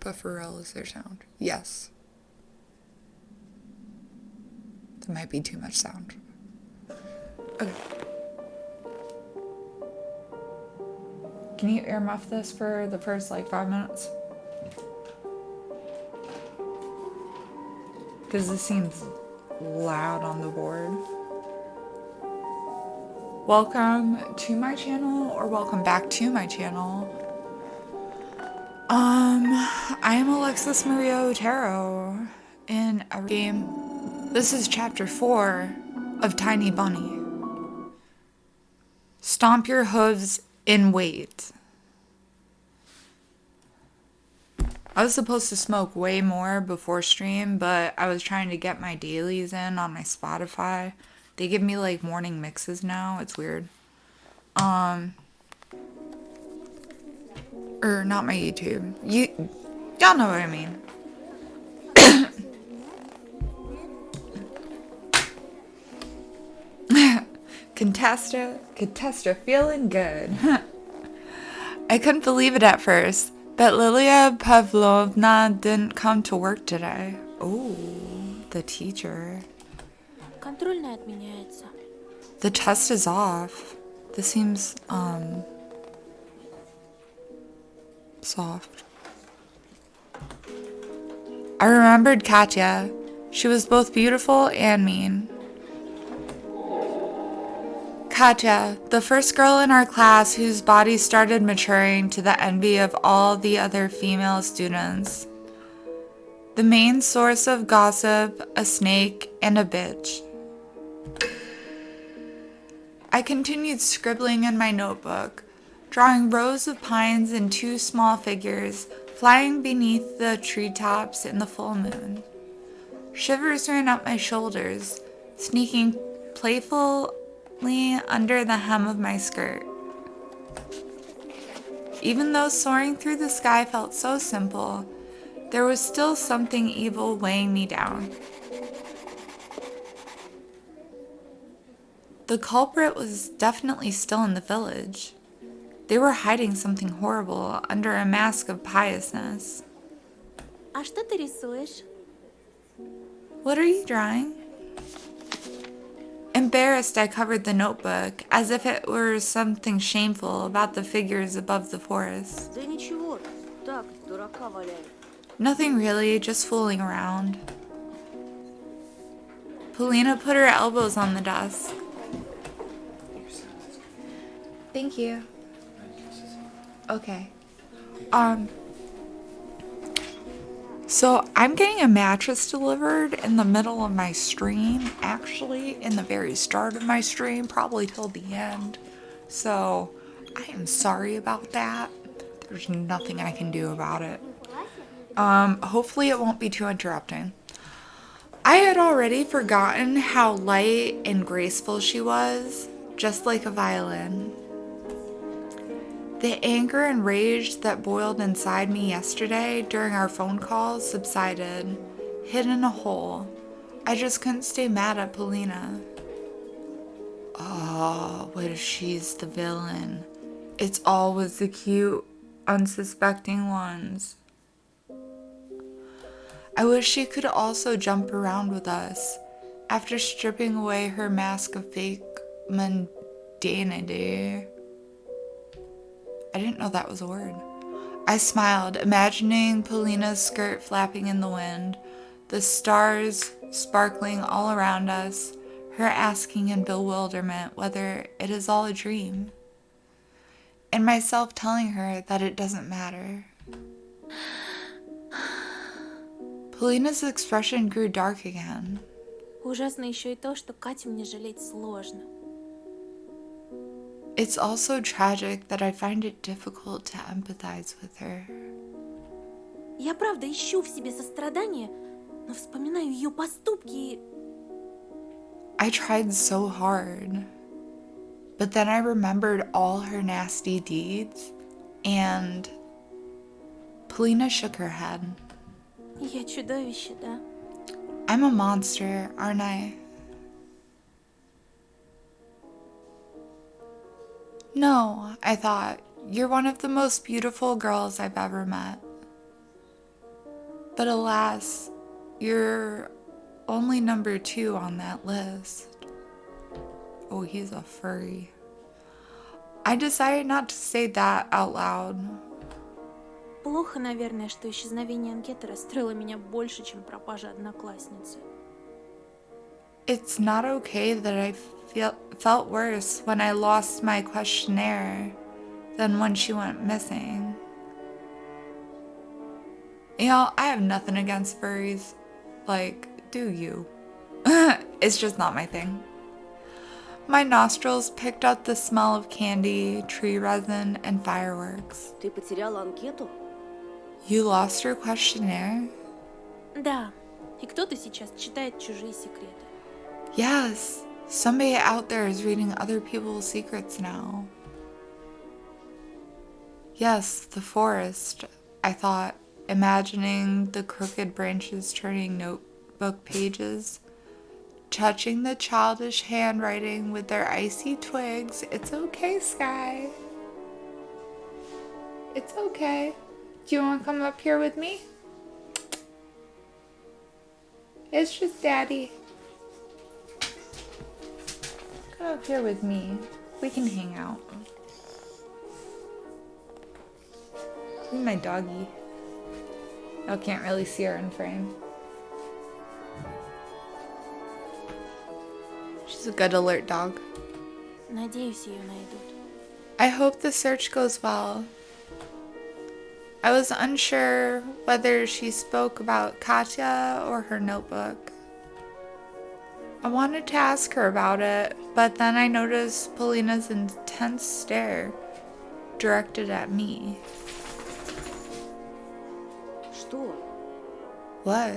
But for real, is there sound? Yes. There might be too much sound. Okay. Can you earmuff this for the first like 5 minutes? Because this seems loud on the board. Welcome to my channel, or welcome back to my channel. I am ALexismariaotero in a game. This is chapter 4 of Tiny Bunny. Stomp your hooves in wait. I was supposed to smoke way more before stream, but I was trying to get my dailies in on my Spotify. They give me like morning mixes now. It's weird. Or not my YouTube. Y'all know what I mean. Contesta feeling good. I couldn't believe it at first, but Lilia Pavlovna didn't come to work today. Oh, the teacher. Контрольная отменяется. The test is off. This seems, soft. I remembered Katya. She was both beautiful and mean. Katya, the first girl in our class whose body started maturing to the envy of all the other female students. The main source of gossip, a snake, and a bitch. I continued scribbling in my notebook, drawing rows of pines and 2 small figures flying beneath the treetops in the full moon. Shivers ran up my shoulders, sneaking playfully under the hem of my skirt. Even though soaring through the sky felt so simple, there was still something evil weighing me down. The culprit was definitely still in the village. They were hiding something horrible under a mask of piousness. А что ты рисуешь? What are you drawing? Embarrassed, I covered the notebook, as if it were something shameful about the figures above the forest. Да ничего, так, дурака валяю. Nothing really, just fooling around. Polina put her elbows on the desk. Thank you. Okay. So I'm getting a mattress delivered in the middle of my stream, actually in the very start of my stream, probably till the end. So I am sorry about that. There's nothing I can do about it. Hopefully it won't be too interrupting. I had already forgotten how light and graceful she was, just like a violin. The anger and rage that boiled inside me yesterday during our phone calls subsided, hid in a hole. I just couldn't stay mad at Polina. Oh, what if she's the villain? It's always the cute, unsuspecting ones. I wish she could also jump around with us after stripping away her mask of fake mundanity. I didn't know that was a word. I smiled, imagining Polina's skirt flapping in the wind, the stars sparkling all around us, her asking in bewilderment whether it is all a dream, and myself telling her that it doesn't matter. Polina's expression grew dark again. Ужасно еще и то, что Катю мне жалеть сложно. It's also tragic that I find it difficult to empathize with her. Я правда ищу в себе сострадание, но вспоминаю ее поступки и... I tried so hard, but then I remembered all her nasty deeds, and Polina shook her head. Я чудовище, да? I'm a monster, aren't I? No, I thought, you're one of the most beautiful girls I've ever met. But alas, you're only number 2 on that list. Oh, he's a furry. I decided not to say that out loud. Плохо, наверное, что исчезновение анкеты расстроило меня больше, чем пропажа одноклассницы. It's not okay that I felt worse when I lost my questionnaire than when she went missing. You know, I have nothing against furries. Like, do you? It's just not my thing. My nostrils picked up the smell of candy, tree resin, and fireworks. Ты потеряла анкету? You lost your questionnaire? Да, и кто-то сейчас читает чужие секреты. Yes, somebody out there is reading other people's secrets now. Yes, the forest, I thought, imagining the crooked branches turning notebook pages, touching the childish handwriting with their icy twigs. It's okay, Sky. It's okay. Do you want to come up here with me? It's just Daddy. Come up here with me. We can hang out. This is my doggy. I can't really see her in frame. She's a good alert dog. Надеюсь, ее найдут. I hope the search goes well. I was unsure whether she spoke about Katya or her notebook. I wanted to ask her about it, but then I noticed Polina's intense stare directed at me. Что? What?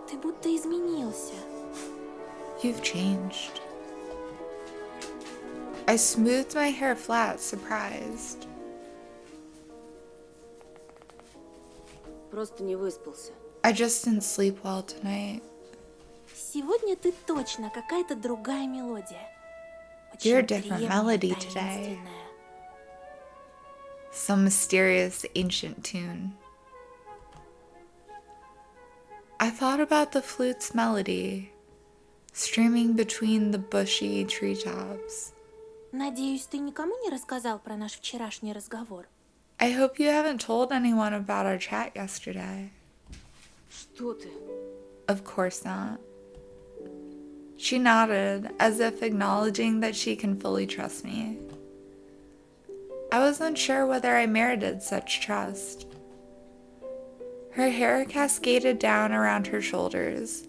Ты будто изменился. You've changed. I smoothed my hair flat, surprised. Просто не выспался. I just didn't sleep well tonight. Сегодня ты точно какая-то другая мелодия. You're a Очень different древняя, melody today. таинственная. Some mysterious ancient tune. I thought about the flute's melody, streaming between the bushy treetops. Надеюсь, ты никому не рассказал про наш вчерашний разговор? I hope you haven't told anyone about our chat yesterday. Что ты? Of course not. She nodded, as if acknowledging that she can fully trust me. I wasn't sure whether I merited such trust. Her hair cascaded down around her shoulders.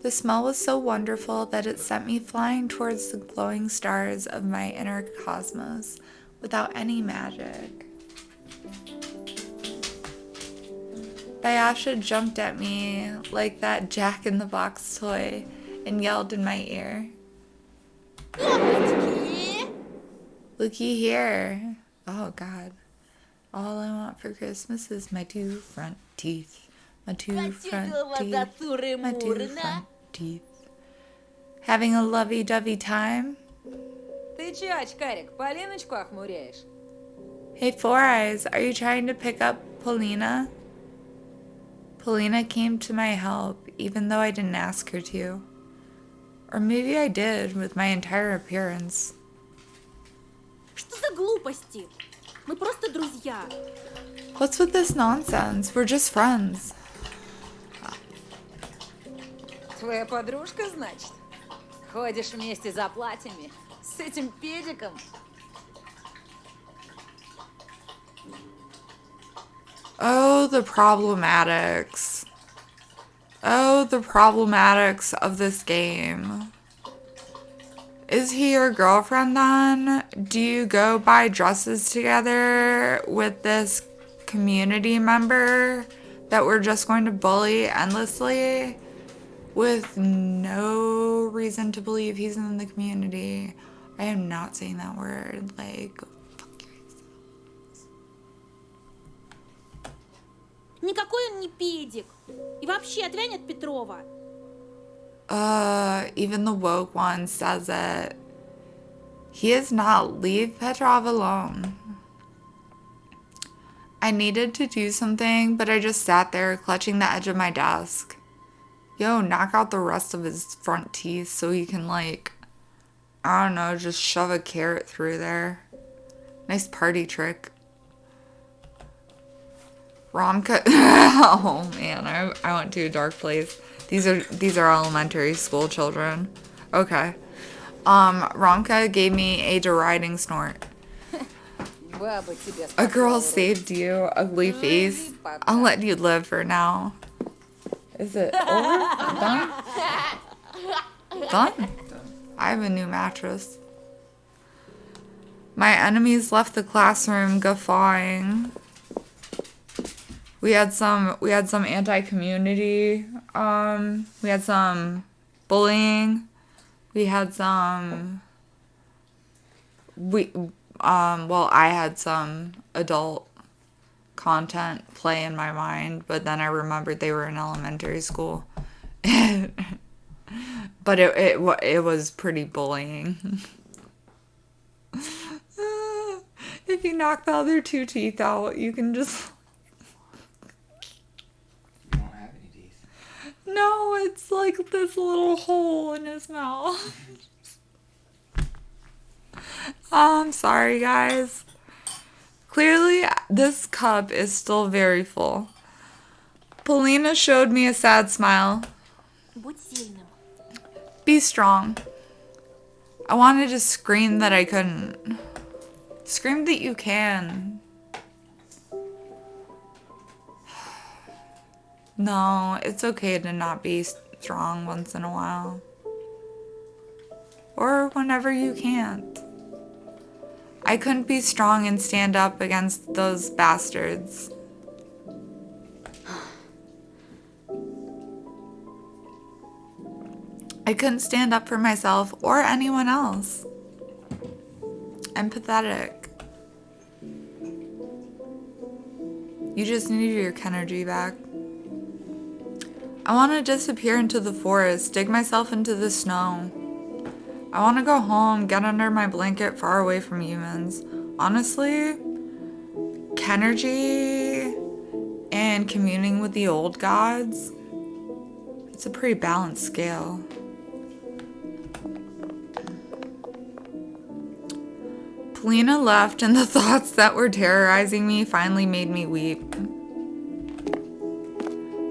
The smell was so wonderful that it sent me flying towards the glowing stars of my inner cosmos without any magic. Bayasha jumped at me like that Jack-in-the-Box toy and yelled in my ear. Looky here. Oh, God. All I want for Christmas is my 2 front teeth. My 2 front teeth. My 2 front teeth. Having a lovey-dovey time? Ты че, очкарик, Полиночку охмуряешь? Hey, Four Eyes, are you trying to pick up Polina? Polina came to my help, even though I didn't ask her to. Or maybe I did, with my entire appearance. Что за глупости? Мы просто друзья. What's with this nonsense? We're just friends. Твоя подружка, значит? Ходишь вместе за платьями с этим педиком? Oh, the problematics. Oh, the problematics of this game. Is he your girlfriend then? Do you go buy dresses together with this community member that we're just going to bully endlessly with no reason to believe he's in the community? I am not saying that word. Like, fuck yourself. Никакой он не педик. И вообще, отвянь от Петрова. Even the woke one says it. He is not. Leave Petrov alone. I needed to do something, but I just sat there clutching the edge of my desk. Yo, knock out the rest of his front teeth so he can, like, I don't know, just shove a carrot through there. Nice party trick. Romka. Oh man, I went to a dark place. These are elementary school children. Okay. Romka gave me a deriding snort. A girl saved you, ugly face. I'll let you live for now. Is it over? Done? Done? I have a new mattress. My enemies left the classroom guffawing. We had some anti-community. We had some bullying. We had some. I had some adult content play in my mind, but then I remembered they were in elementary school. But it was pretty bullying. If you knock the other 2 teeth out, you can just... You don't have any teeth. No, it's like this little hole in his mouth. I'm sorry, guys. Clearly, this cup is still very full. Polina showed me a sad smile. Будь сильным. Be strong. I wanted to scream that I couldn't. Scream that you can. No, it's okay to not be strong once in a while. Or whenever you can't. I couldn't be strong and stand up against those bastards. I couldn't stand up for myself or anyone else. I'm pathetic. You just needed your energy back. I want to disappear into the forest, dig myself into the snow. I want to go home, get under my blanket far away from humans. Honestly, Kenergy and communing with the old gods, it's a pretty balanced scale. Polina left and the thoughts that were terrorizing me finally made me weep.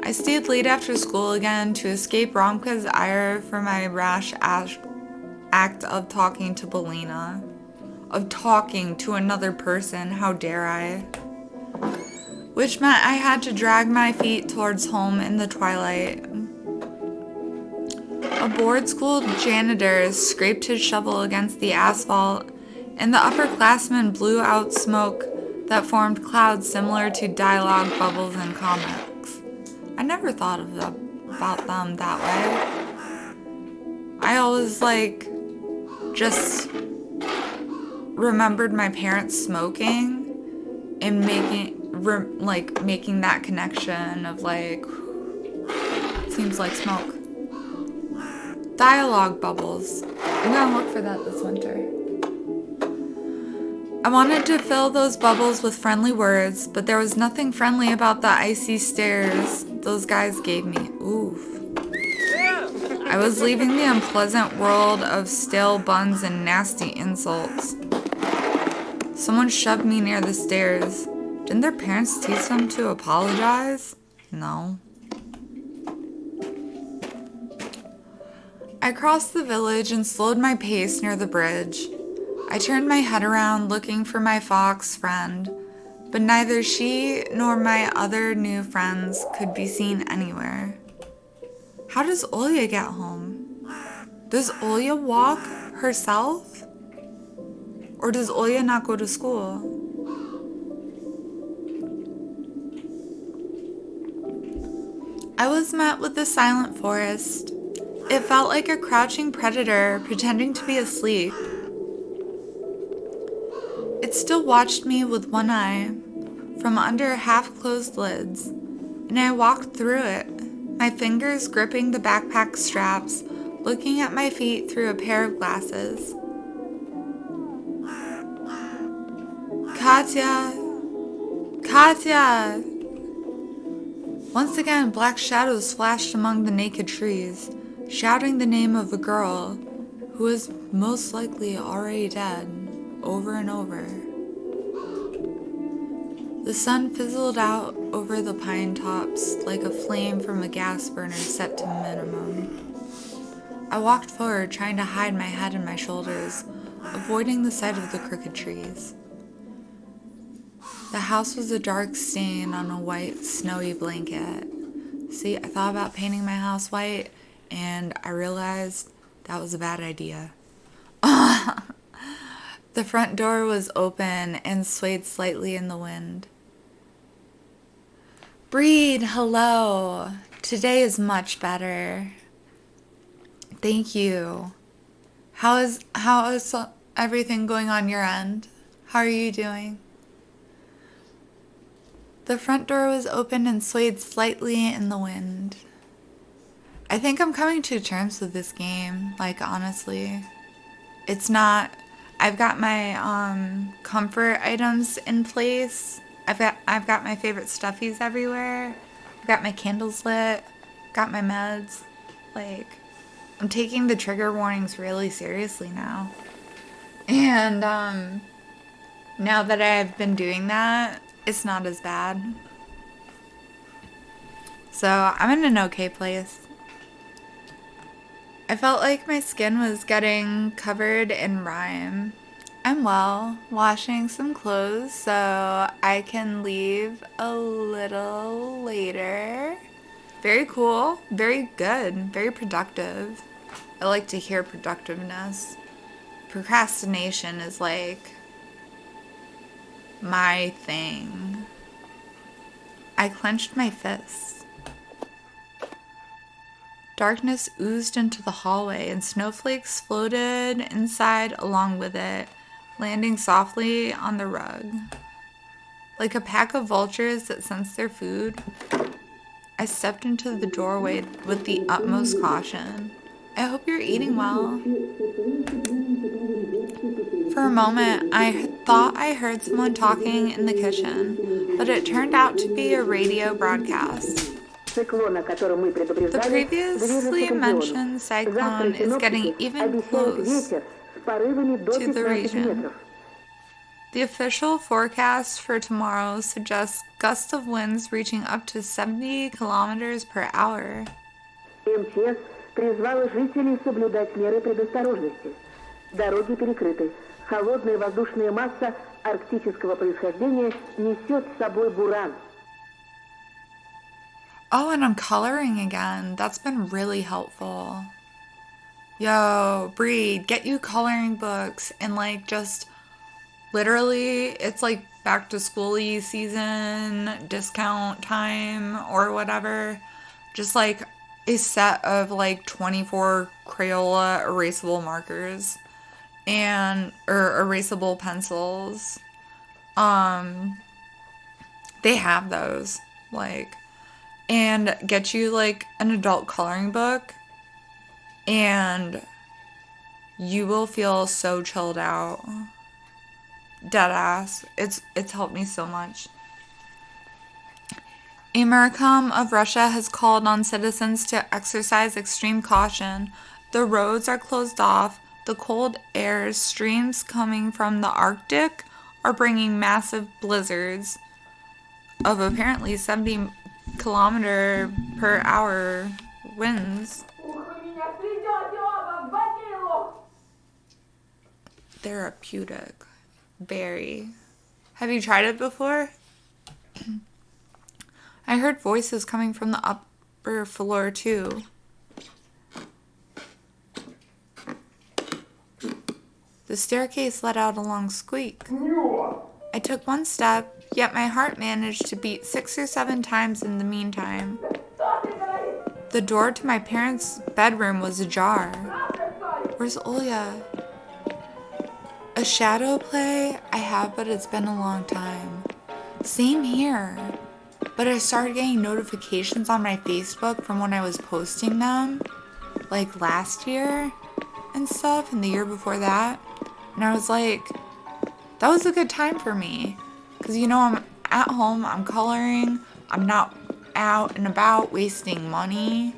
I stayed late after school again to escape Romka's ire for my rash act of talking to Polina. Of talking to another person, how dare I? Which meant I had to drag my feet towards home in the twilight. A bored school janitor scraped his shovel against the asphalt, and the upperclassmen blew out smoke that formed clouds similar to dialogue bubbles in comics. I never thought of about them that way. I always, just remembered my parents smoking and making that connection of, seems like smoke. Dialogue bubbles. I'm gonna look for that this winter. I wanted to fill those bubbles with friendly words, but there was nothing friendly about the icy stares those guys gave me. Oof. I was leaving the unpleasant world of stale buns and nasty insults. Someone shoved me near the stairs. Didn't their parents teach them to apologize? No. I crossed the village and slowed my pace near the bridge. I turned my head around looking for my fox friend, but neither she nor my other new friends could be seen anywhere. How does Olya get home? Does Olya walk herself? Or does Olya not go to school? I was met with the silent forest. It felt like a crouching predator pretending to be asleep. It still watched me with one eye, from under half-closed lids, and I walked through it, my fingers gripping the backpack straps, looking at my feet through a pair of glasses. Katya! Once again, black shadows flashed among the naked trees, shouting the name of a girl who was most likely already dead, over and over. The sun fizzled out over the pine tops like a flame from a gas burner set to minimum. I walked forward, trying to hide my head in my shoulders, avoiding the sight of the crooked trees. The house was a dark stain on a white, snowy blanket. See, I thought about painting my house white, and I realized that was a bad idea. The front door was open and swayed slightly in the wind. Breed, hello. Today is much better. Thank you. How is everything going on your end? How are you doing? The front door was open and swayed slightly in the wind. I think I'm coming to terms with this game, like, honestly. It's not... I've got my comfort items in place. I've got my favorite stuffies everywhere. I've got my candles lit. Got my meds. Like, I'm taking the trigger warnings really seriously now. And now that I've been doing that, it's not as bad. So I'm in an okay place. I felt like my skin was getting covered in rime. I'm well, washing some clothes so I can leave a little later. Very cool, very good, very productive. I like to hear productiveness. Procrastination is like my thing. I clenched my fists. Darkness oozed into the hallway and snowflakes floated inside along with it, landing softly on the rug. Like a pack of vultures that sense their food, I stepped into the doorway with the utmost caution. I hope you're eating well. For a moment, I thought I heard someone talking in the kitchen, but it turned out to be a radio broadcast. The previously mentioned cyclone is getting even close to the region. The official forecast for tomorrow suggests gusts of winds reaching up to 70 kilometers per hour. МЧС призвала жителей соблюдать меры предосторожности. Дороги перекрыты. Холодная воздушная масса арктического происхождения несет с собой буран. Oh, and I'm coloring again. That's been really helpful. Yo, Breed, get you coloring books and like just literally it's like back to school-y season, discount time or whatever. Just like a set of like 24 Crayola erasable markers and or erasable pencils. They have those, like, and get you like an adult coloring book and you will feel so chilled out. Deadass. It's helped me so much. Americom of Russia has called on citizens to exercise extreme caution. The roads are closed off. The cold air streams coming from the Arctic are bringing massive blizzards of apparently 70 kilometer per hour winds. Therapeutic. Very. Have you tried it before? I heard voices coming from the upper floor too. The staircase let out a long squeak. I took one step, yet my heart managed to beat 6 or 7 times in the meantime. The door to my parents' bedroom was ajar. Where's Olya? A shadow play? I have, but it's been a long time. Same here. But I started getting notifications on my Facebook from when I was posting them, like last year and stuff, and the year before that. And I was like, that was a good time for me. Because, you know, at home, I'm coloring. I'm not out and about wasting money.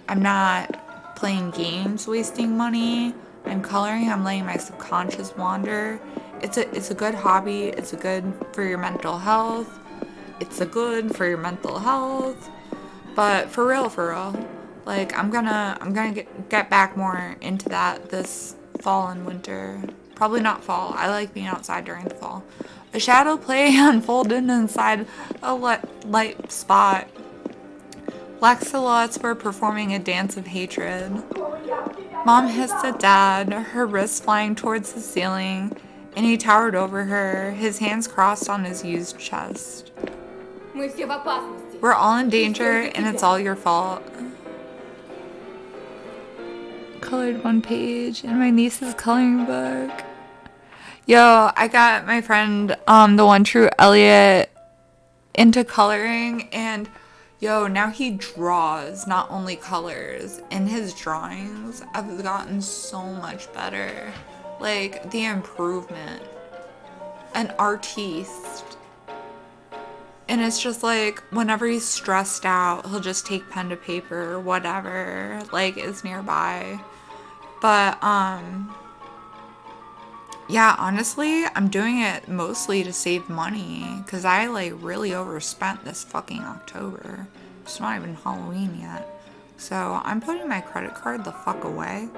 I'm not playing games wasting money. I'm coloring. I'm letting my subconscious wander. It's a good hobby. It's a good for your mental health. It's a good for your mental health. But for real, like I'm gonna get back more into that this fall and winter. Probably not fall. I like being outside during the fall. A shadow play unfolded inside a light spot. Black silhouettes were performing a dance of hatred. Mom hissed at Dad, her wrists flying towards the ceiling, and he towered over her, his hands crossed on his used chest. Мы все в опасности. We're all in danger, and it's all your fault. Colored one page in my niece's coloring book. Yo, I got my friend, the one true Elliot, into coloring, and yo, now he draws, not only colors. In his drawings, I've gotten so much better. Like, the improvement. An artiste. And it's just like, whenever he's stressed out, he'll just take pen to paper or whatever, like, is nearby. But, yeah, honestly, I'm doing it mostly to save money, because I, like, really overspent this fucking October. It's not even Halloween yet. So, I'm putting my credit card the fuck away.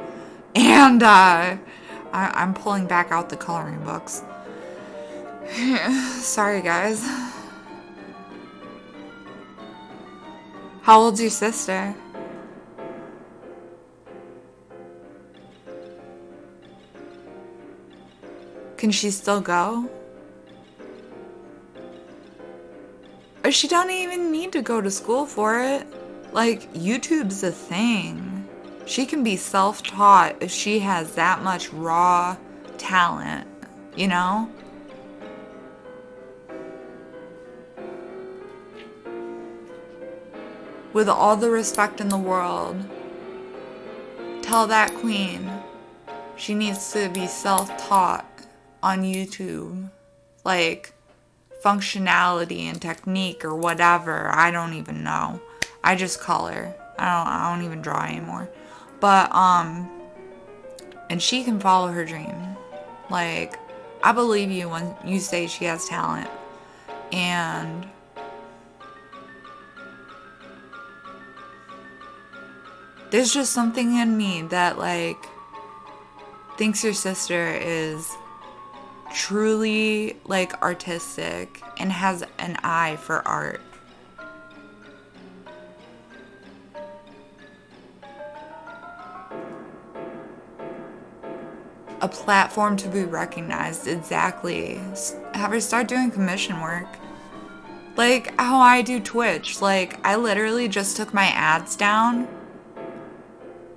And, I'm pulling back out the coloring books. Sorry, guys. How old's your sister? Can she still go? Or she don't even need to go to school for it. Like, YouTube's a thing. She can be self-taught if she has that much raw talent, you know? With all the respect in the world, tell that queen she needs to be self-taught on YouTube. Like, functionality and technique or whatever. I don't even know. I just color. I don't even draw anymore. But, and she can follow her dream. Like, I believe you when you say she has talent. And there's just something in me that, like, thinks your sister is truly, like, artistic and has an eye for art. A platform to be recognized, exactly. Have her start doing commission work. Like how I do Twitch. Like, I literally just took my ads down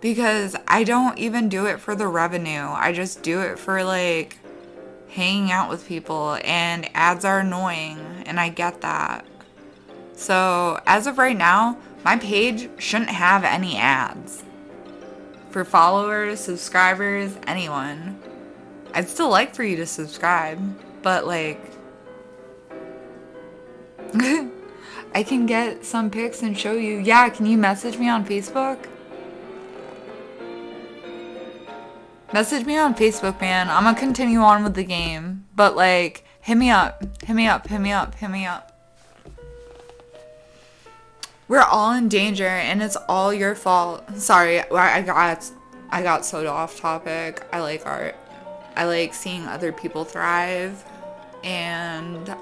because I don't even do it for the revenue. I just do it for, like, hanging out with people, and ads are annoying, and I get that. So, as of right now, my page shouldn't have any ads. For followers, subscribers, anyone. I'd still like for you to subscribe, but, like, I can get some pics and show you. Yeah, can you message me on Facebook? Message me on Facebook, man. I'm gonna continue on with the game. But, like, hit me up. Hit me up. Hit me up. Hit me up. We're all in danger, and it's all your fault. Sorry, I got so off topic. I like art. I like seeing other people thrive. And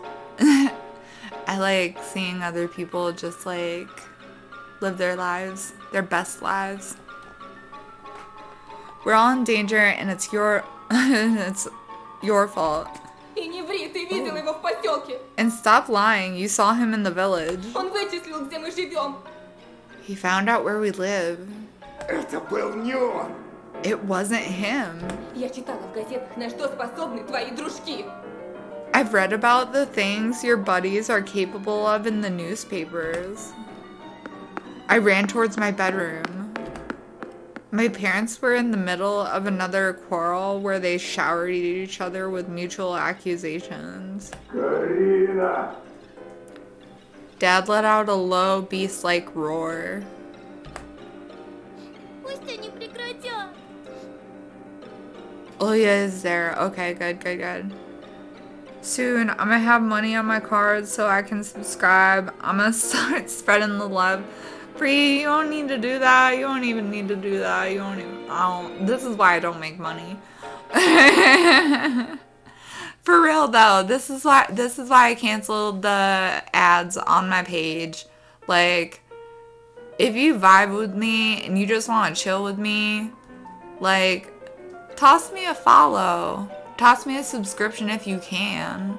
I like seeing other people just, like, live their lives. Their best lives. We're all in danger, and it's your fault. И не ври, ты видел его в поселке. And stop lying. You saw him in the village. Он вычислил, где мы живем. He found out where we live. Это был не он. It wasn't him. Я читала в газетах, на что способны твои дружки. I've read about the things your buddies are capable of in the newspapers. I ran towards my bedroom. My parents were in the middle of another quarrel where they showered each other with mutual accusations. Карина! Dad let out a low, beast-like roar. Пусть они прекратят. Ilya is there. Okay, good, good, good. Soon, I'm gonna have money on my card so I can subscribe. I'm gonna start spreading the love. Bree, you don't need to do that. You don't even need to do that. You don't even, this is why I don't make money. For real though, this is why I canceled the ads on my page. Like, if you vibe with me and you just want to chill with me, like, toss me a follow. Toss me a subscription if you can.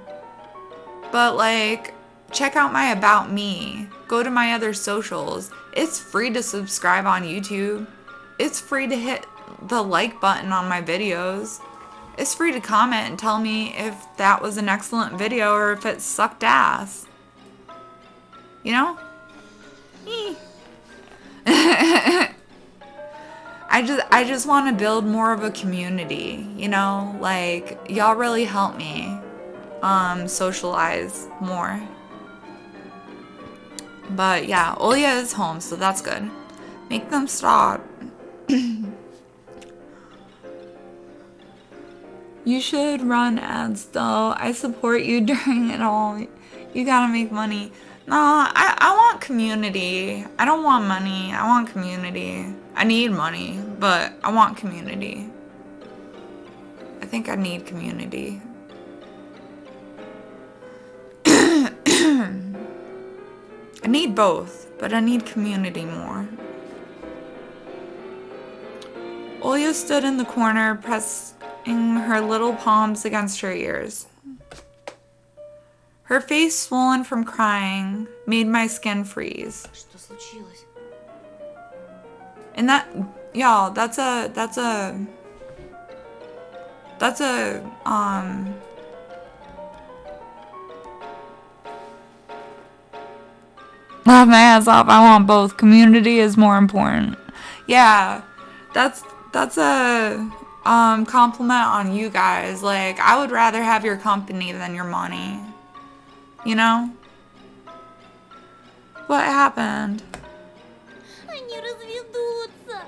But like, check out my About Me. Go to my other socials. It's free to subscribe on YouTube. It's free to hit the like button on my videos. It's free to comment and tell me if that was an excellent video or if it sucked ass. You know? I just want to build more of a community, you know? Like, y'all really help me socialize more. But yeah, Olya is home, so that's good. Make them stop. You should run ads though. I support you during it all. You gotta make money. No, I want community. I don't want money. I want community. I need money, but I want community. I think I need community. I need both, but I need community more. Olya stood in the corner, pressing her little palms against her ears. Her face, swollen from crying, made my skin freeze. Что случилось? And that, y'all, that's a, laugh my ass off. I want both. Community is more important. Yeah, that's a compliment on you guys. Like, I would rather have your company than your money. You know? What happened? Они разведутся.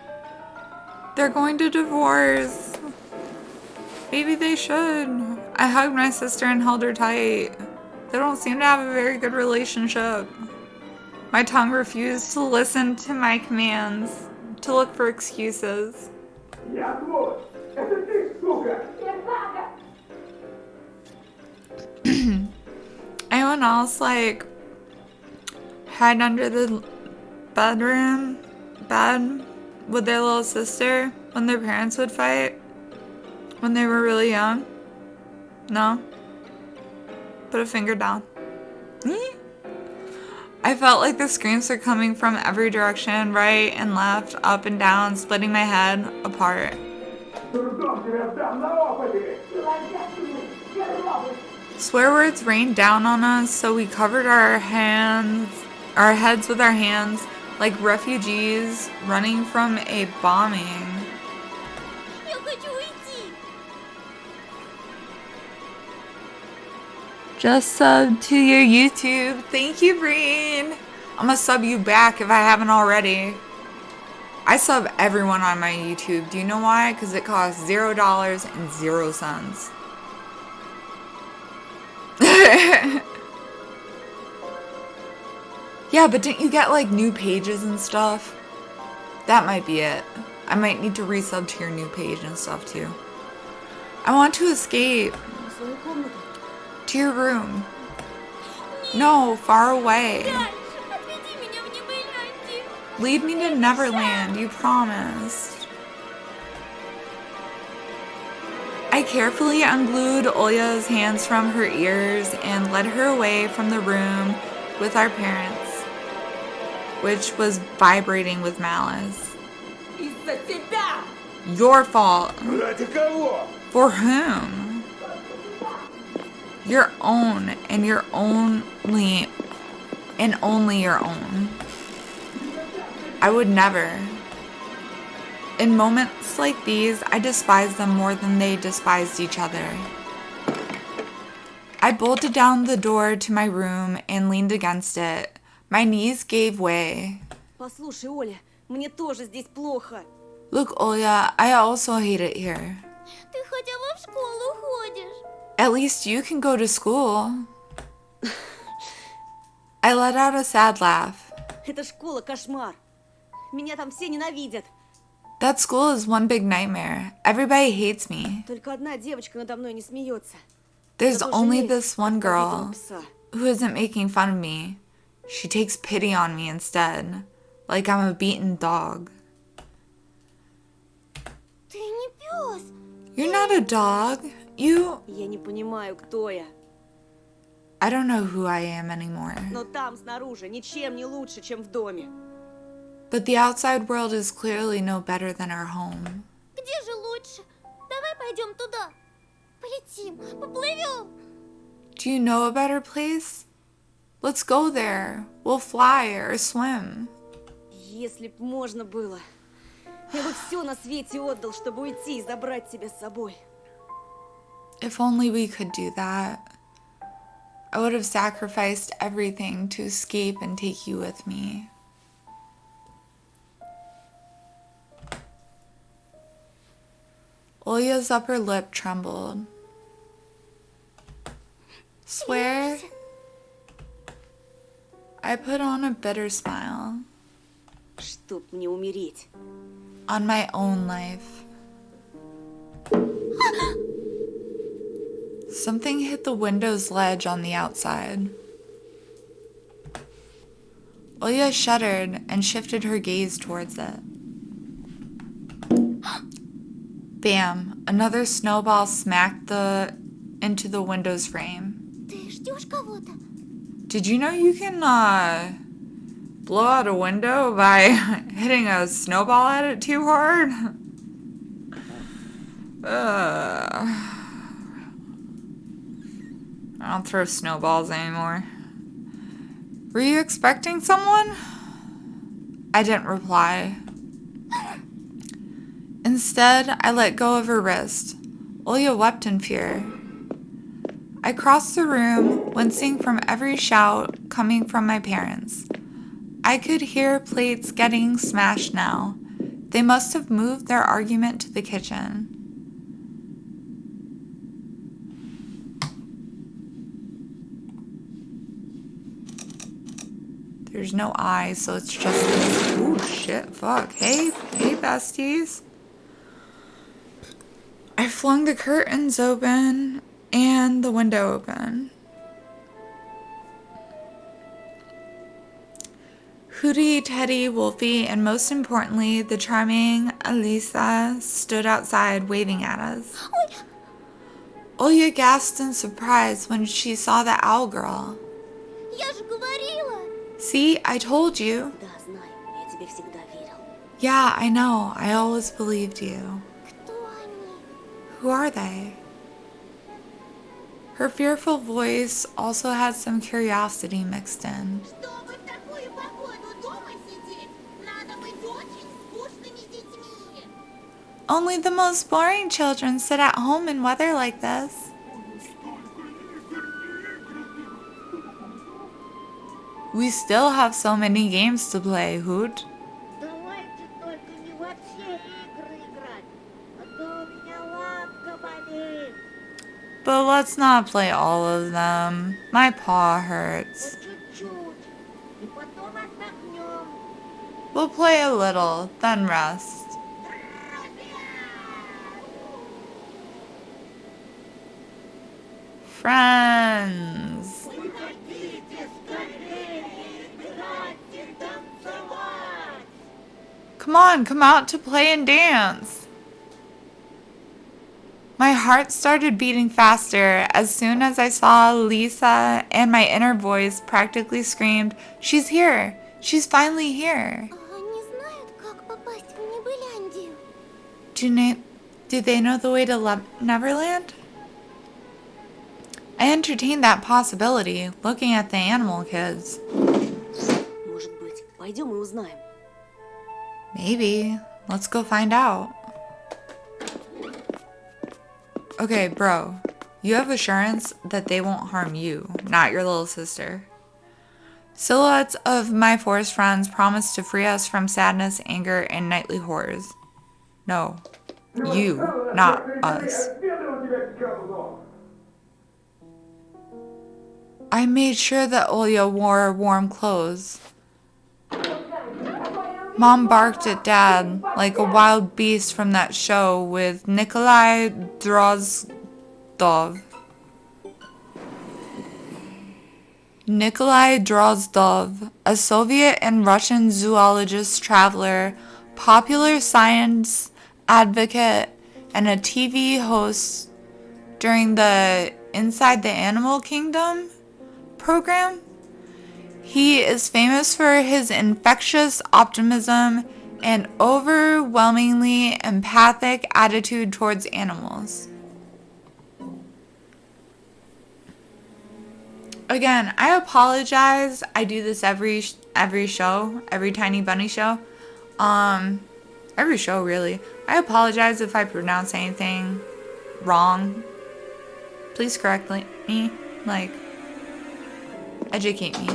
They're going to divorce. Maybe they should. I hugged my sister and held her tight. They don't seem to have a very good relationship. My tongue refused to listen to my commands, to look for excuses. Я твой! Это ты, сука! Anyone else, like, hide under the bed with their little sister when their parents would fight when they were really young? No? Put a finger down. I felt like the screams were coming from every direction, right and left, up and down, splitting my head apart. Swear words rained down on us, so we covered our heads with our hands, like refugees running from a bombing. Я хочу уйти. Just sub to your YouTube. Thank you, Breen. I'm gonna sub you back if I haven't already. I sub everyone on my YouTube. Do you know why? Because it costs $0.00. Yeah, but didn't you get like new pages and stuff? That might be it. I might need to resub to your new page and stuff too. I want to escape. В свою комнату. To your room. No, far away. Дальше. Отведи меня в Неверленде. Lead me to Neverland, you promised. I carefully unglued Olya's hands from her ears and led her away from the room with our parents, which was vibrating with malice. Из-за тебя! Your fault. Ради кого? For whom? Your own, and your only, and only your own. I would never. In moments like these, I despise them more than they despised each other. I bolted down the door to my room and leaned against it, My knees gave way. Послушай, Оля, мне тоже здесь плохо. Look, Olya, I also hate it here. Ты хотя бы в школу ходишь. At least you can go to school. I let out a sad laugh. Эта школа кошмар. Меня там все ненавидят. That school is one big nightmare. Everybody hates me. Только одна девочка надо мной не смеется. There's Зато only жалеет this one побитого girl пса. who isn't making fun of me. She takes pity on me instead, like I'm a beaten dog. Ты не пес. You're not a dog. Я не понимаю, кто я. I don't know who I am anymore. Но там, снаружи, ничем не лучше, чем в доме. But the outside world is clearly no better than our home. Где же лучше? Давай пойдем туда. Полетим, поплывем. Do you know a better place? Let's go there. We'll fly or swim. Если б можно было. Я бы все на свете отдал, чтобы уйти и забрать тебя с собой. If only we could do that. I would have sacrificed everything to escape and take you with me. Olya's upper lip trembled. Swear? I put on a bitter smile. Чтоб мне умереть. On my own life. Something hit the window's ledge on the outside. Olya shuddered and shifted her gaze towards it. Bam! Another snowball smacked into the window's frame. Ты ждешь кого-то? Did you know you can blow out a window by hitting a snowball at it too hard? I don't throw snowballs anymore. Were you expecting someone? I didn't reply. Instead, I let go of her wrist. Olya wept in fear. I crossed the room, wincing from every shout coming from my parents. I could hear plates getting smashed now. They must have moved their argument to the kitchen. There's no eye, so it's just this. Ooh, shit, fuck. Hey, besties. I flung the curtains open and the window open. Hootie, Teddy, Wolfie, and most importantly, the charming Elisa stood outside waving at us. Olya gasped in surprise when she saw the owl girl. Я же говорила. See, I told you. Да, знаю, я тебе всегда верил. Yeah, I know. I always believed you. Кто они? Who are they? Her fearful voice also had some curiosity mixed in. Чтобы в такую погоду дома сидеть, надо быть очень скучными детьми. Only the most boring children sit at home in weather like this. We still have so many games to play, Hoot. Давайте только не во все игры играть, а то у меня лапка болит. But let's not play all of them. My paw hurts. Чуть-чуть, и потом отдохнем. We'll play a little, then rest. Friends. Выходите скорее, играть и танцевать. Come out to play and dance. My heart started beating faster as soon as I saw Lisa, and my inner voice practically screamed, "She's here! She's finally here!" Они знают, как попасть в Небыляндию. Do they know the way to Neverland? I entertained that possibility, looking at the animal kids. Может быть, пойдем и узнаем. Maybe. Let's go find out. Okay, bro. You have assurance that they won't harm you, not your little sister. Silhouettes of my forest friends promise to free us from sadness, anger, and nightly horrors. No, you, not us. I made sure that Olya wore warm clothes. Mom barked at Dad like a wild beast from that show with Nikolai Drozdov. Nikolai Drozdov, a Soviet and Russian zoologist traveler, popular science advocate, and a TV host during the Inside the Animal Kingdom program. He is famous for his infectious optimism and overwhelmingly empathic attitude towards animals. Again, I apologize. I do this every show, every Tiny Bunny show. Every show really. I apologize if I pronounce anything wrong. Please correct me. Like, educate me.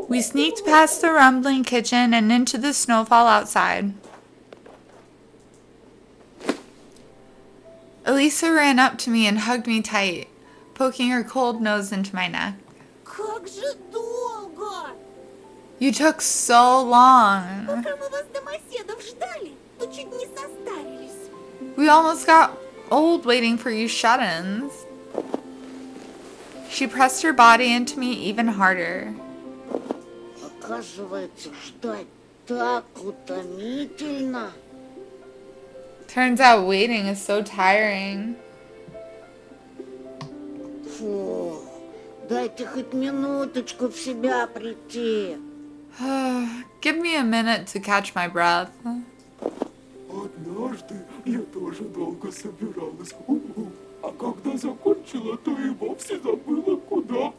We sneaked past the rumbling kitchen and into the snowfall outside. Elisa ran up to me and hugged me tight, poking her cold nose into my neck. Как же долго! You took so long. Пока мы вас домоседов ждали, то чуть не состарились. We almost got old waiting for you shut-ins. She pressed her body into me even harder. Оказывается, ждать так утомительно. Turns out waiting is so tiring. Фу, дайте хоть минуточку в себя прийти. Give me a minute to catch my breath. Однажды я тоже долго собиралась. А когда закончила, то и вовсе забыла куда.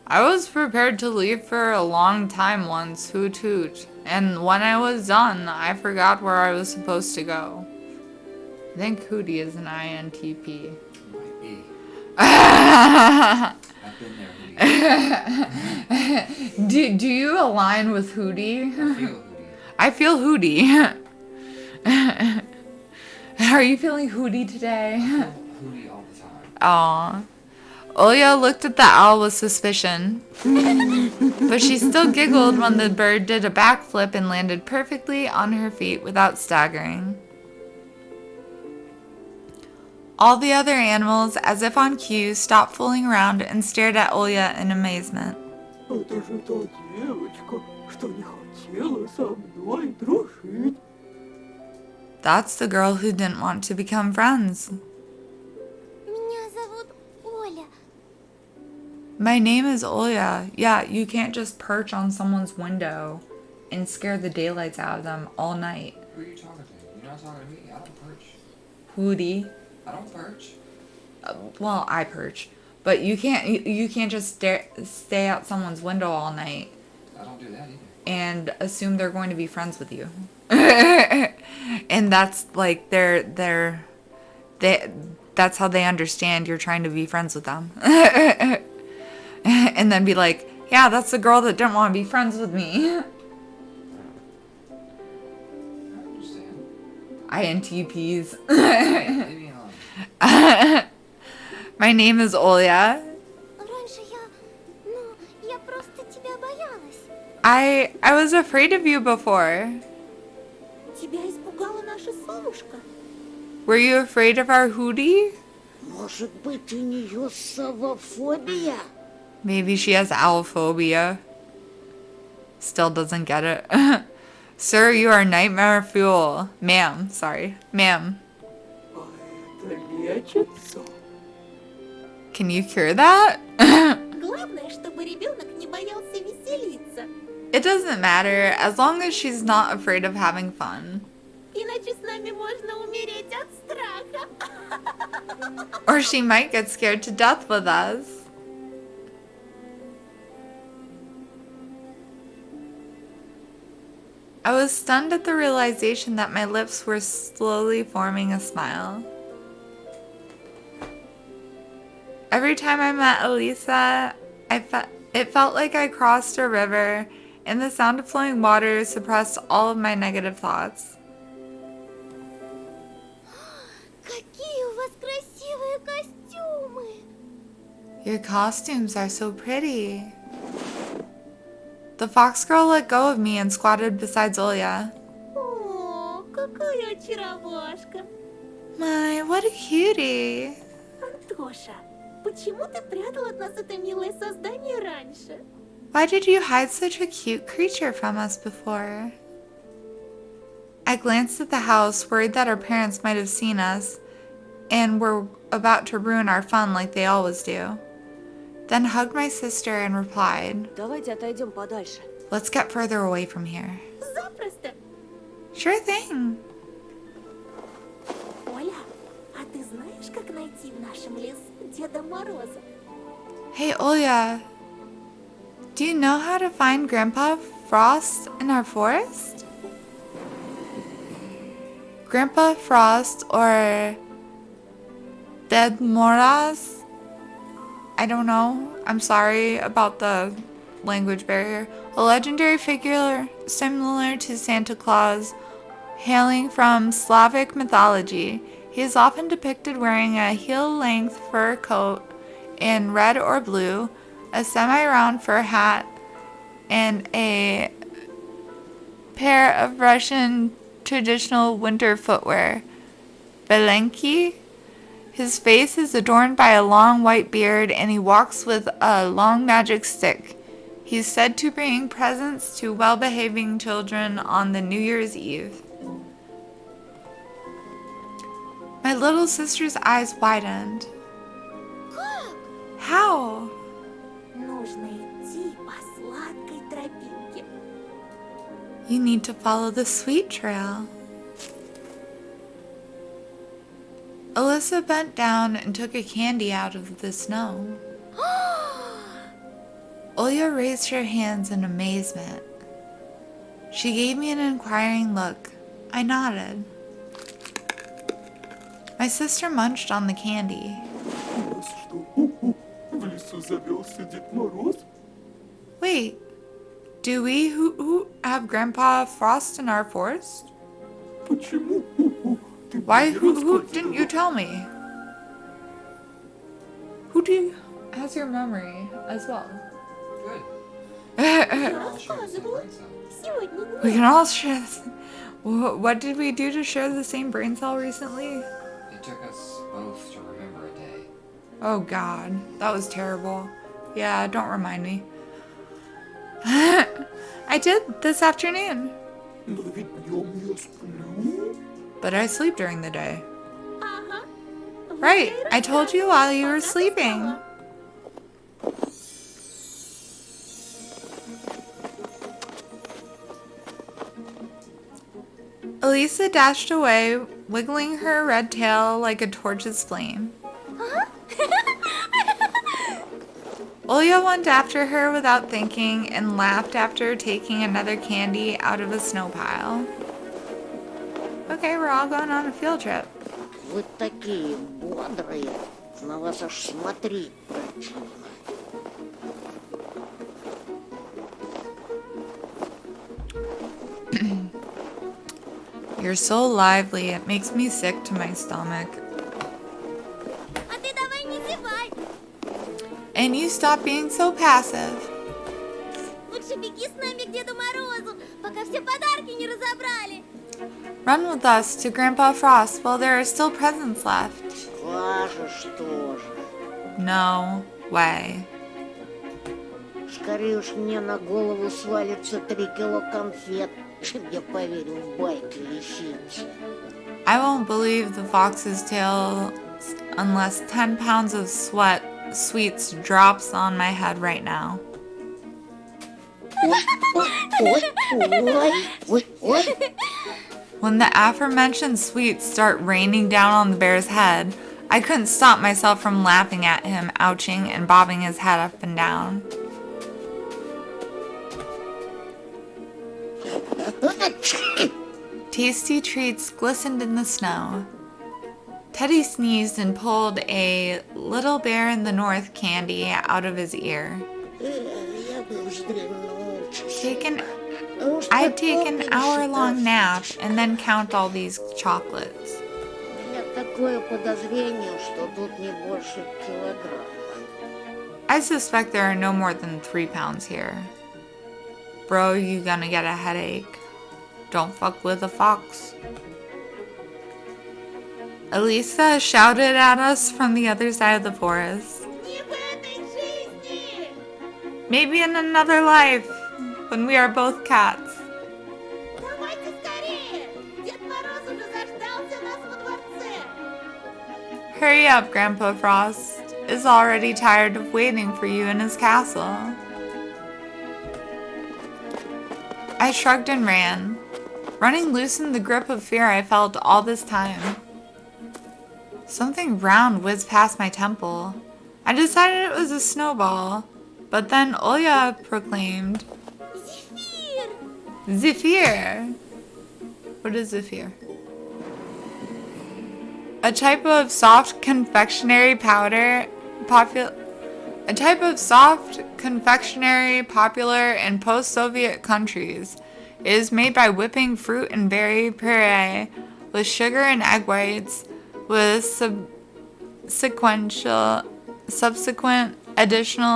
I was prepared to leave for a long time once, hoot hoot. And when I was done, I forgot where I was supposed to go. I think Hootie is an INTP. Might be. I've been there, Hootie. Do you align with Hootie? I feel Hootie. I feel Hootie. Are you feeling Hootie today? Hootie all the time. Aw. Olya looked at the owl with suspicion, but she still giggled when the bird did a backflip and landed perfectly on her feet without staggering. All the other animals, as if on cue, stopped fooling around and stared at Olya in amazement. Это же та девочка, что не хотела со мной дружить. That's the girl who didn't want to become friends. Меня зовут Оля. My name is Olya. Yeah, you can't just perch on someone's window and scare the daylights out of them all night. Who are you talking to? You're not talking to me. I don't perch. Hootie. I don't perch. Well, I perch, but you can't just stay out someone's window all night I don't do that either. and assume they're going to be friends with you. And that's like that's how they understand you're trying to be friends with them. And then be like, yeah, that's the girl that didn't want to be friends with me. I understand. INTPs. Leave me alone. My name is Olya. Раньше я просто тебя боялась. I was afraid of you before. Тебя испугала наша совушка. Were you afraid of our Hootie? Может быть, у нее совофобия? Maybe she has owlphobia. Still doesn't get it. Sir, you are nightmare fuel. Ma'am, sorry. Ma'am. А это лечится? Can you cure that? Главное, чтобы ребенок не боялся веселиться. It doesn't matter as long as she's not afraid of having fun. Иначе с нами можно умереть от страха. Or she might get scared to death with us. I was stunned at the realization that my lips were slowly forming a smile. Every time I met Elisa, it felt like I crossed a river, and the sound of flowing water suppressed all of my negative thoughts. Какие у вас красивые костюмы! Your costumes are so pretty. The fox girl let go of me and squatted beside Zulia. О, какая очаровашка! My, what a cutie. Антоша, почему ты прятал от нас это милое создание раньше? Why did you hide such a cute creature from us before? I glanced at the house, worried that our parents might have seen us and were about to ruin our fun like they always do. Then hugged my sister and replied, Давайте отойдем подальше. let's get further away from here. Запросто. Sure thing. Оля, а ты знаешь, как найти в нашем лесу Деда Мороза? Hey, Olya, do you know how to find Grandpa Frost in our forest? Grandpa Frost or Ded Moraz? I don't know. I'm sorry about the language barrier. A legendary figure similar to Santa Claus, hailing from Slavic mythology. He is often depicted wearing a heel-length fur coat in red or blue, a semi-round fur hat, and a pair of Russian traditional winter footwear, Belenki. His face is adorned by a long white beard, and he walks with a long magic stick. He's said to bring presents to well-behaving children on the New Year's Eve. My little sister's eyes widened. Как? How? Нужно идти по сладкой тропинке. You need to follow the sweet trail. Alyssa bent down and took a candy out of the snow. Olya raised her hands in amazement. She gave me an inquiring look. I nodded. My sister munched on the candy. У нас что? В лесу завелся Дед Мороз? Wait, do we who have Grandpa Frost in our forest? Почему? Ты Why? мне Who didn't you рассказывала. tell me? Who do you has your memory as well? Good. We We're all sharing the same brain cell. Сегодня нет. can all share. What did we do to share the same brain cell recently? It took us both to remember a day. Oh God, that was terrible. Yeah, don't remind me. I did this afternoon, Но ведь днем я сплю. but I sleep during the day. Ага. Вот Right, я и I told you while you were рассказывала, sleeping. пока Elisa dashed away, wiggling her red tail like a torch's flame. Olya went after her without thinking and laughed after taking another candy out of a snow pile. Okay, we're all going on a field trip. Вы такие бодрые, на вас аж смотреть противно. You're so lively, it makes me sick to my stomach. А ты давай не зевай. And you stop being so passive. Лучше беги с нами к Деду Морозу, пока все подарки не разобрали. Run with us to Grandpa Frost while there are still presents left. Скажешь тоже. No way. Скорее уж мне на голову свалится 3 кило конфет, чем я поверю в байки лисицы. I won't believe the fox's tale unless 10 pounds of sweets drops on my head right now. Ой. When the aforementioned sweets start raining down on the bear's head, I couldn't stop myself from laughing at him, ouching and bobbing his head up and down. Tasty treats glistened in the snow. Teddy sneezed and pulled a Little Bear in the North candy out of his ear. I'd take an hour-long nap and then count all these chocolates. I suspect there are no more than 3 pounds here. Bro, you gonna get a headache. Don't fuck with a fox. Elisa shouted at us from the other side of the forest. Maybe in another life, when we are both cats. Hurry up, Grandpa Frost is already tired of waiting for you in his castle. I shrugged and ran. Running loosened the grip of fear I felt all this time. Something round whizzed past my temple. I decided it was a snowball, but then Olya proclaimed, Zephyr! Zephyr! What is Zephyr? A type of soft confectionery popular in post-Soviet countries. It is made by whipping fruit and berry puree with sugar and egg whites with subsequent addition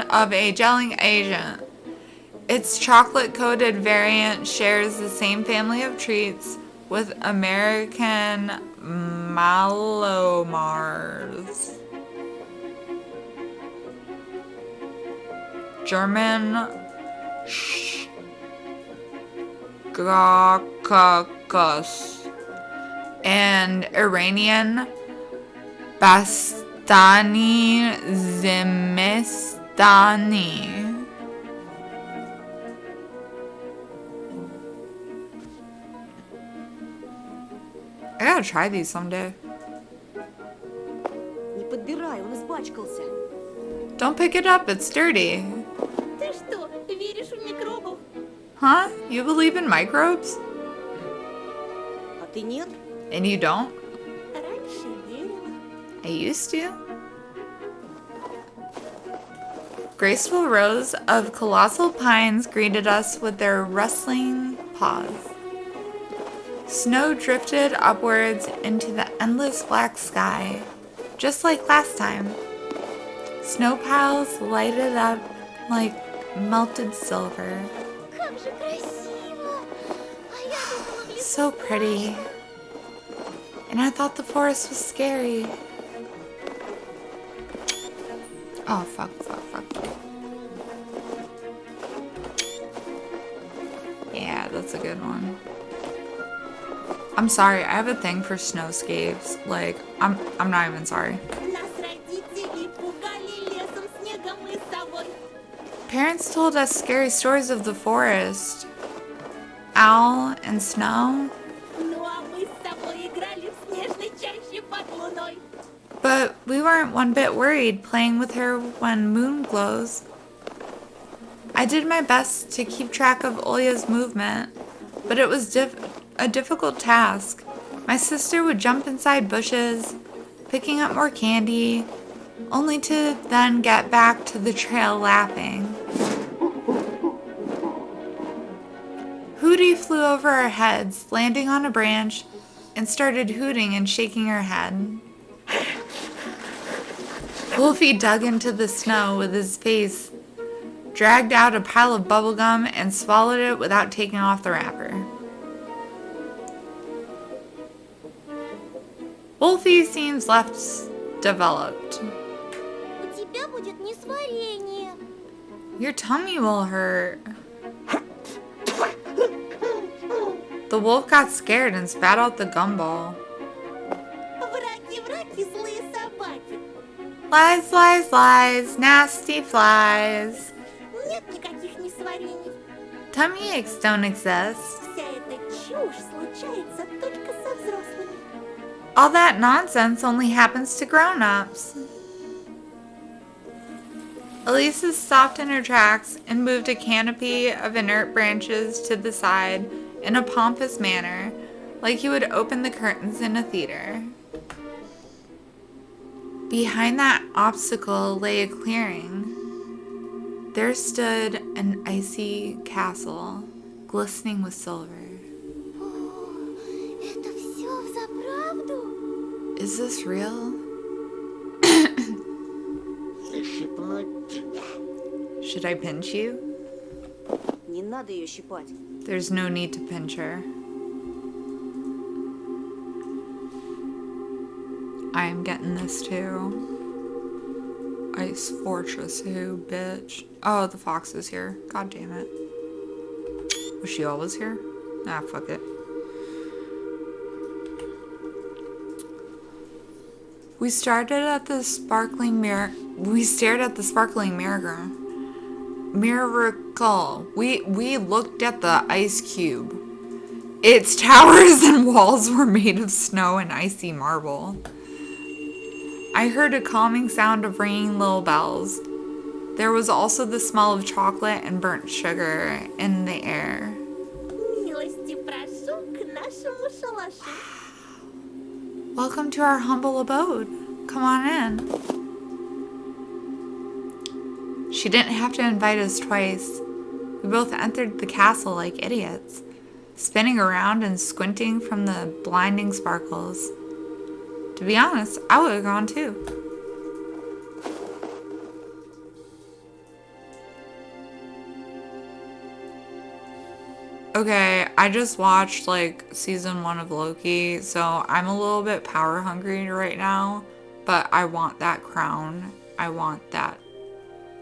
of a gelling agent. Its chocolate-coated variant shares the same family of treats with American Malomars, German Schkakus, and Iranian Bastani Zemestani. I gotta try these someday. Не подбирай, он испачкался. Don't pick it up, it's dirty. Ты что, веришь в микробов? Huh? You believe in microbes? А ты нет? And you don't? Раньше верила. I used to. Graceful rows of colossal pines greeted us with their rustling paws. Snow drifted upwards into the endless black sky, just like last time. Snow piles lighted up like melted silver. So pretty. And I thought the forest was scary. Oh, fuck. Yeah, that's a good one. I'm sorry, I have a thing for snowscapes. Like, I'm not even sorry. Parents told us scary stories of the forest. Owl and snow. But we weren't one bit worried playing with her when moon glows. I did my best to keep track of Olya's movement, but it was a difficult task. My sister would jump inside bushes, picking up more candy, only to then get back to the trail laughing. Hootie flew over our heads, landing on a branch, and started hooting and shaking her head. Wolfie dug into the snow with his face, dragged out a pile of bubblegum, and swallowed it without taking off the wrapper. Wolfie seems less developed. Your tummy will hurt. The wolf got scared and spat out the gumball. Lies, lies, lies, nasty flies. Tummy aches don't exist. All that nonsense only happens to grown-ups. Elisa stopped in her tracks and moved a canopy of inert branches to the side in a pompous manner, like he would open the curtains in a theater. Behind that obstacle lay a clearing. There stood an icy castle, glistening with silver. Это все взаправду? Is this real? Should I pinch you? Не надо ее щипать. There's no need to pinch her. I am getting this too. Ice Fortress, who, bitch? Oh, the fox is here. God damn it. Was she always here? Ah, fuck it. We stared at the sparkling mirror. Miracle. We looked at the ice cube. Its towers and walls were made of snow and icy marble. I heard a calming sound of ringing little bells. There was also the smell of chocolate and burnt sugar in the air. Милости прошу к нашему шалашу. Welcome to our humble abode. Come on in. She didn't have to invite us twice. We both entered the castle like idiots, spinning around and squinting from the blinding sparkles. To be honest, I would have gone too. Okay, I just watched like season 1 of Loki, so I'm a little bit power hungry right now, but I want that crown. I want that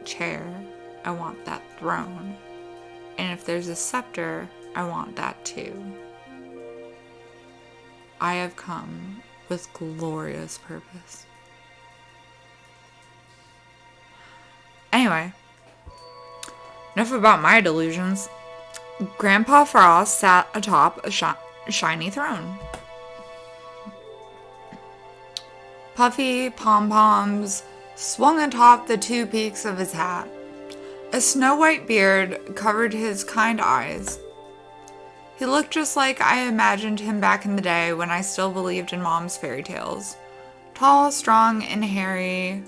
chair. I want that throne. And if there's a scepter, I want that too. I have come with glorious purpose. Anyway, enough about my delusions. Grandpa Frost sat atop a shiny throne. Puffy pom-poms swung atop the 2 peaks of his hat. A snow-white beard covered his kind eyes. He looked just like I imagined him back in the day when I still believed in Mom's fairy tales. Tall, strong, and hairy,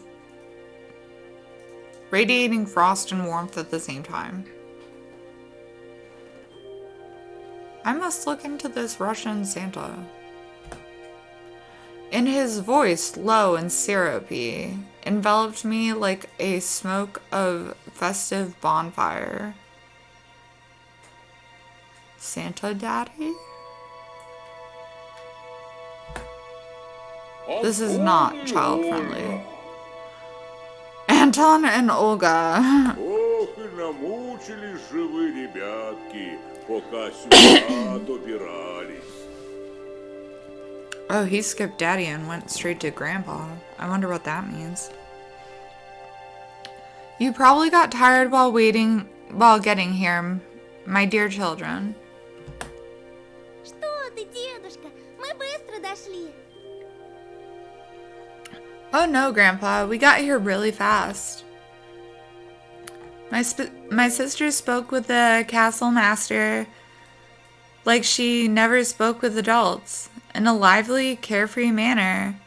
radiating frost and warmth at the same time. I must look into this Russian Santa. And his voice, low and syrupy, enveloped me like a smoke of festive bonfire. Santa Daddy? This is not child-friendly. Anton and Olga. Ох, и намучились же вы, ребятки, пока сюда добирались. Oh, he skipped Daddy and went straight to Grandpa. I wonder what that means. You probably got tired while getting here, my dear children. Что ты, дедушка? Мы быстро дошли. Oh no, Grandpa, we got here really fast. My sister spoke with the castle master like she never spoke with adults, in a lively, carefree manner,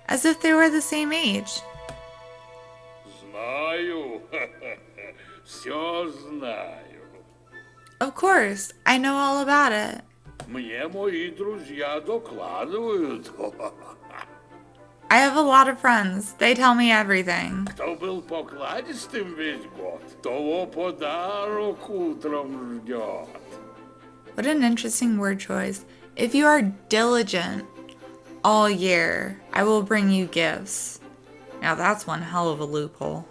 as if they were the same age. Знаю, все знаю. Of course, I know all about it. Мне мои друзья докладывают. I have a lot of friends. They tell me everything. Кто был покладистым весь год, того подарок утром ждет. What an interesting word choice. If you are diligent all year, I will bring you gifts. Now that's one hell of a loophole.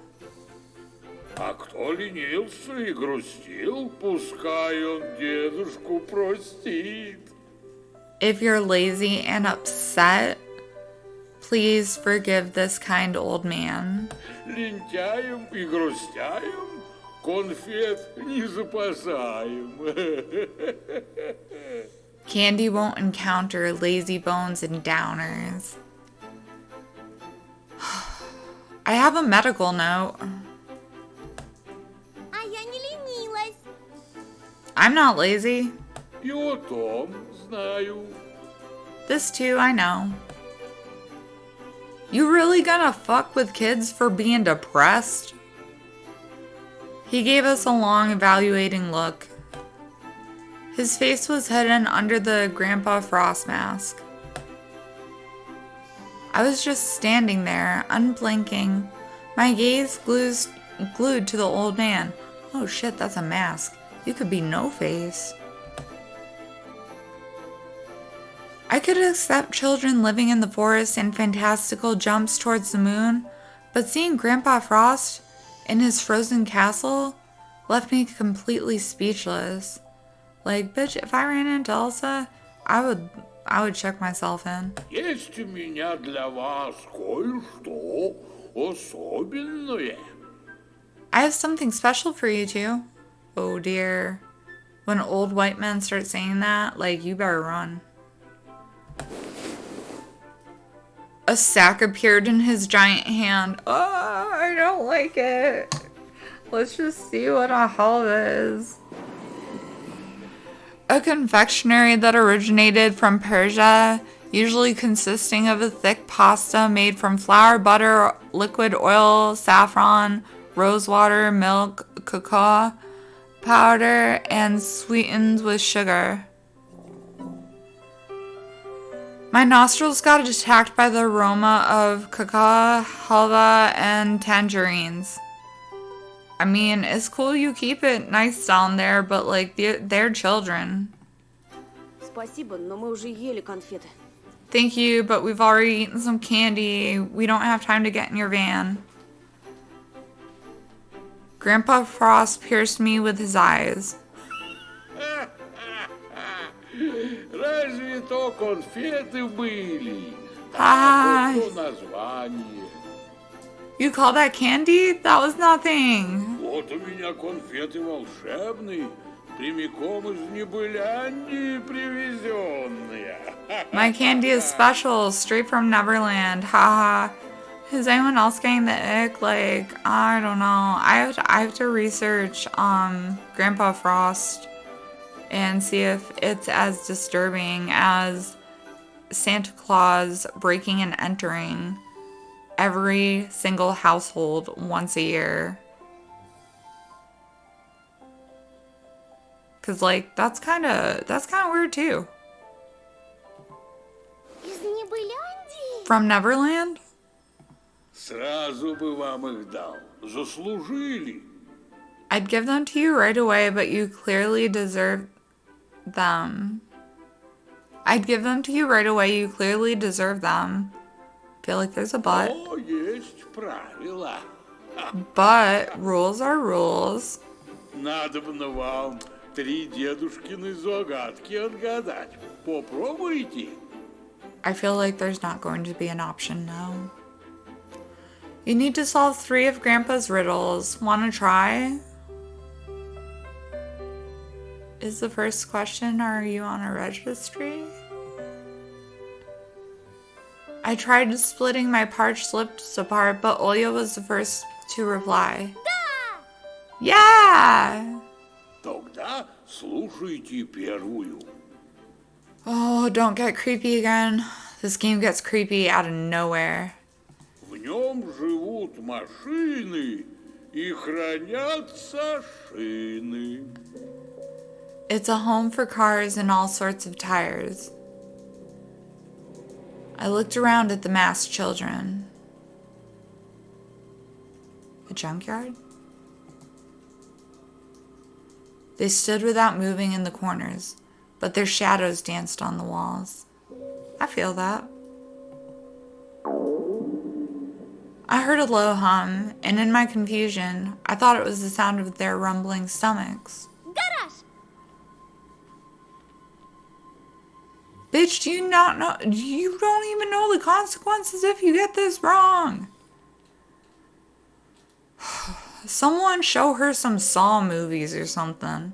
А кто ленился и грустил, пускай он дедушку простит. If you're lazy and upset, please forgive this kind old man. Лентяем и грустяем конфет не запасаем. Candy won't encounter lazy bones and downers. I have a medical note. А я не ленилась. I'm not lazy. И о том знаю. This too, I know. You really gonna fuck with kids for being depressed? He gave us a long, evaluating look. His face was hidden under the Grandpa Frost mask. I was just standing there, unblinking, my gaze glued to the old man. Oh shit, that's a mask. You could be no-face. I could accept children living in the forest and fantastical jumps towards the moon, but seeing Grandpa Frost in his frozen castle left me completely speechless. Like, bitch, if I ran into Elsa, I would check myself in. Есть у меня для вас кое-что особенное. I have something special for you too. Oh dear. When old white men start saying that, like, you better run. A sack appeared in his giant hand. Oh, I don't like it. Let's just see what a hell is. A confectionery that originated from Persia, usually consisting of a thick pasta made from flour, butter, liquid oil, saffron, rosewater, milk, cocoa powder, and sweetened with sugar. My nostrils got attacked by the aroma of cacao, halva, and tangerines. I mean, it's cool you keep it nice down there, but like, they're children. Спасибо, но мы уже ели конфеты. Thank you, but we've already eaten some candy. We don't have time to get in your van. Grandpa Frost pierced me with his eyes. Разве то конфеты были? Hi. Вот то название. You call that candy? That was nothing. Вот у меня конфеты волшебные, прямиком из Небыляндии привезенные. My candy is special, straight from Neverland. Haha. Is anyone else getting the ick? Like, I don't know. I have to research Grandpa Frost and see if it's as disturbing as Santa Claus breaking and entering every single household once a year. Cause like that's kind of weird too. Из Небыляндии? From Neverland? Сразу бы вам их дал. Заслужили. I'd give them to you right away, but you clearly deserve them. I'd give them to you right away, you clearly deserve them. Feel like there's a but. О, есть правила. But rules are rules. Надобно вам 3 дедушкины загадки отгадать. Попробуйте. I feel like there's not going to be an option, no. You need to solve 3 of Grandpa's riddles. Wanna try? Is the first question, are you on a registry? I tried splitting my parched lips apart, but Olya was the first to reply. Yeah! Тогда слушайте первую. Oh, don't get creepy again. This game gets creepy out of nowhere. В нем живут машины и хранятся шины. It's a home for cars and all sorts of tires. I looked around at the masked children. A junkyard? They stood without moving in the corners, but their shadows danced on the walls. I feel that. I heard a low hum, and in my confusion, I thought it was the sound of their rumbling stomachs. Гараж! Bitch, do you not know? You don't even know the consequences if you get this wrong. Someone show her some Saw movies or something.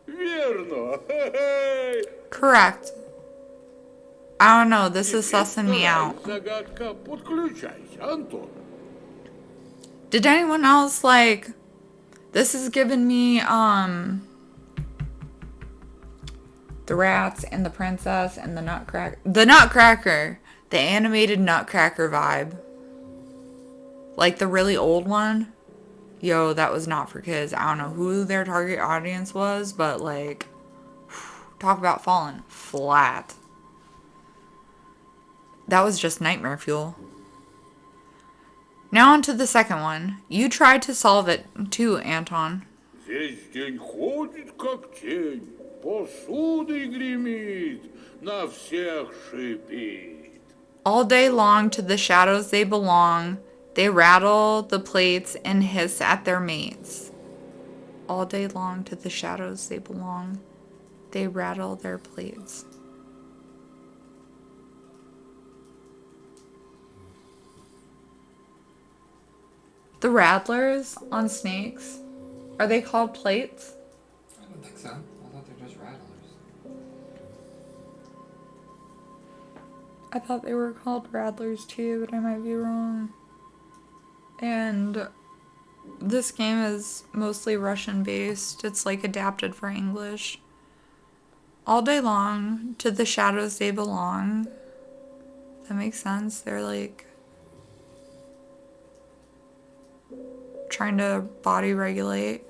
Верно. Correct. I don't know, this is sussing me out. Загадка. Подключайся, Антон. Did anyone else like... This is giving me, The rats and the princess and the nutcracker. The nutcracker! The animated nutcracker vibe. Like the really old one. Yo, that was not for kids. I don't know who their target audience was, but like, talk about falling flat. That was just nightmare fuel. Now on to the second one. You tried to solve it too, Anton. Весь день ходит, как тень, посудой гремит, на всех шипит. All day long to the shadows they belong. They rattle the plates and hiss at their mates. All day long to the shadows they belong. They rattle their plates. The rattlers on snakes, are they called plates? I don't think so. I thought they're just rattlers. I thought they were called rattlers too, but I might be wrong. And this game is mostly Russian based. It's like adapted for English. All day long, to the shadows they belong. That makes sense. They're like trying to body regulate.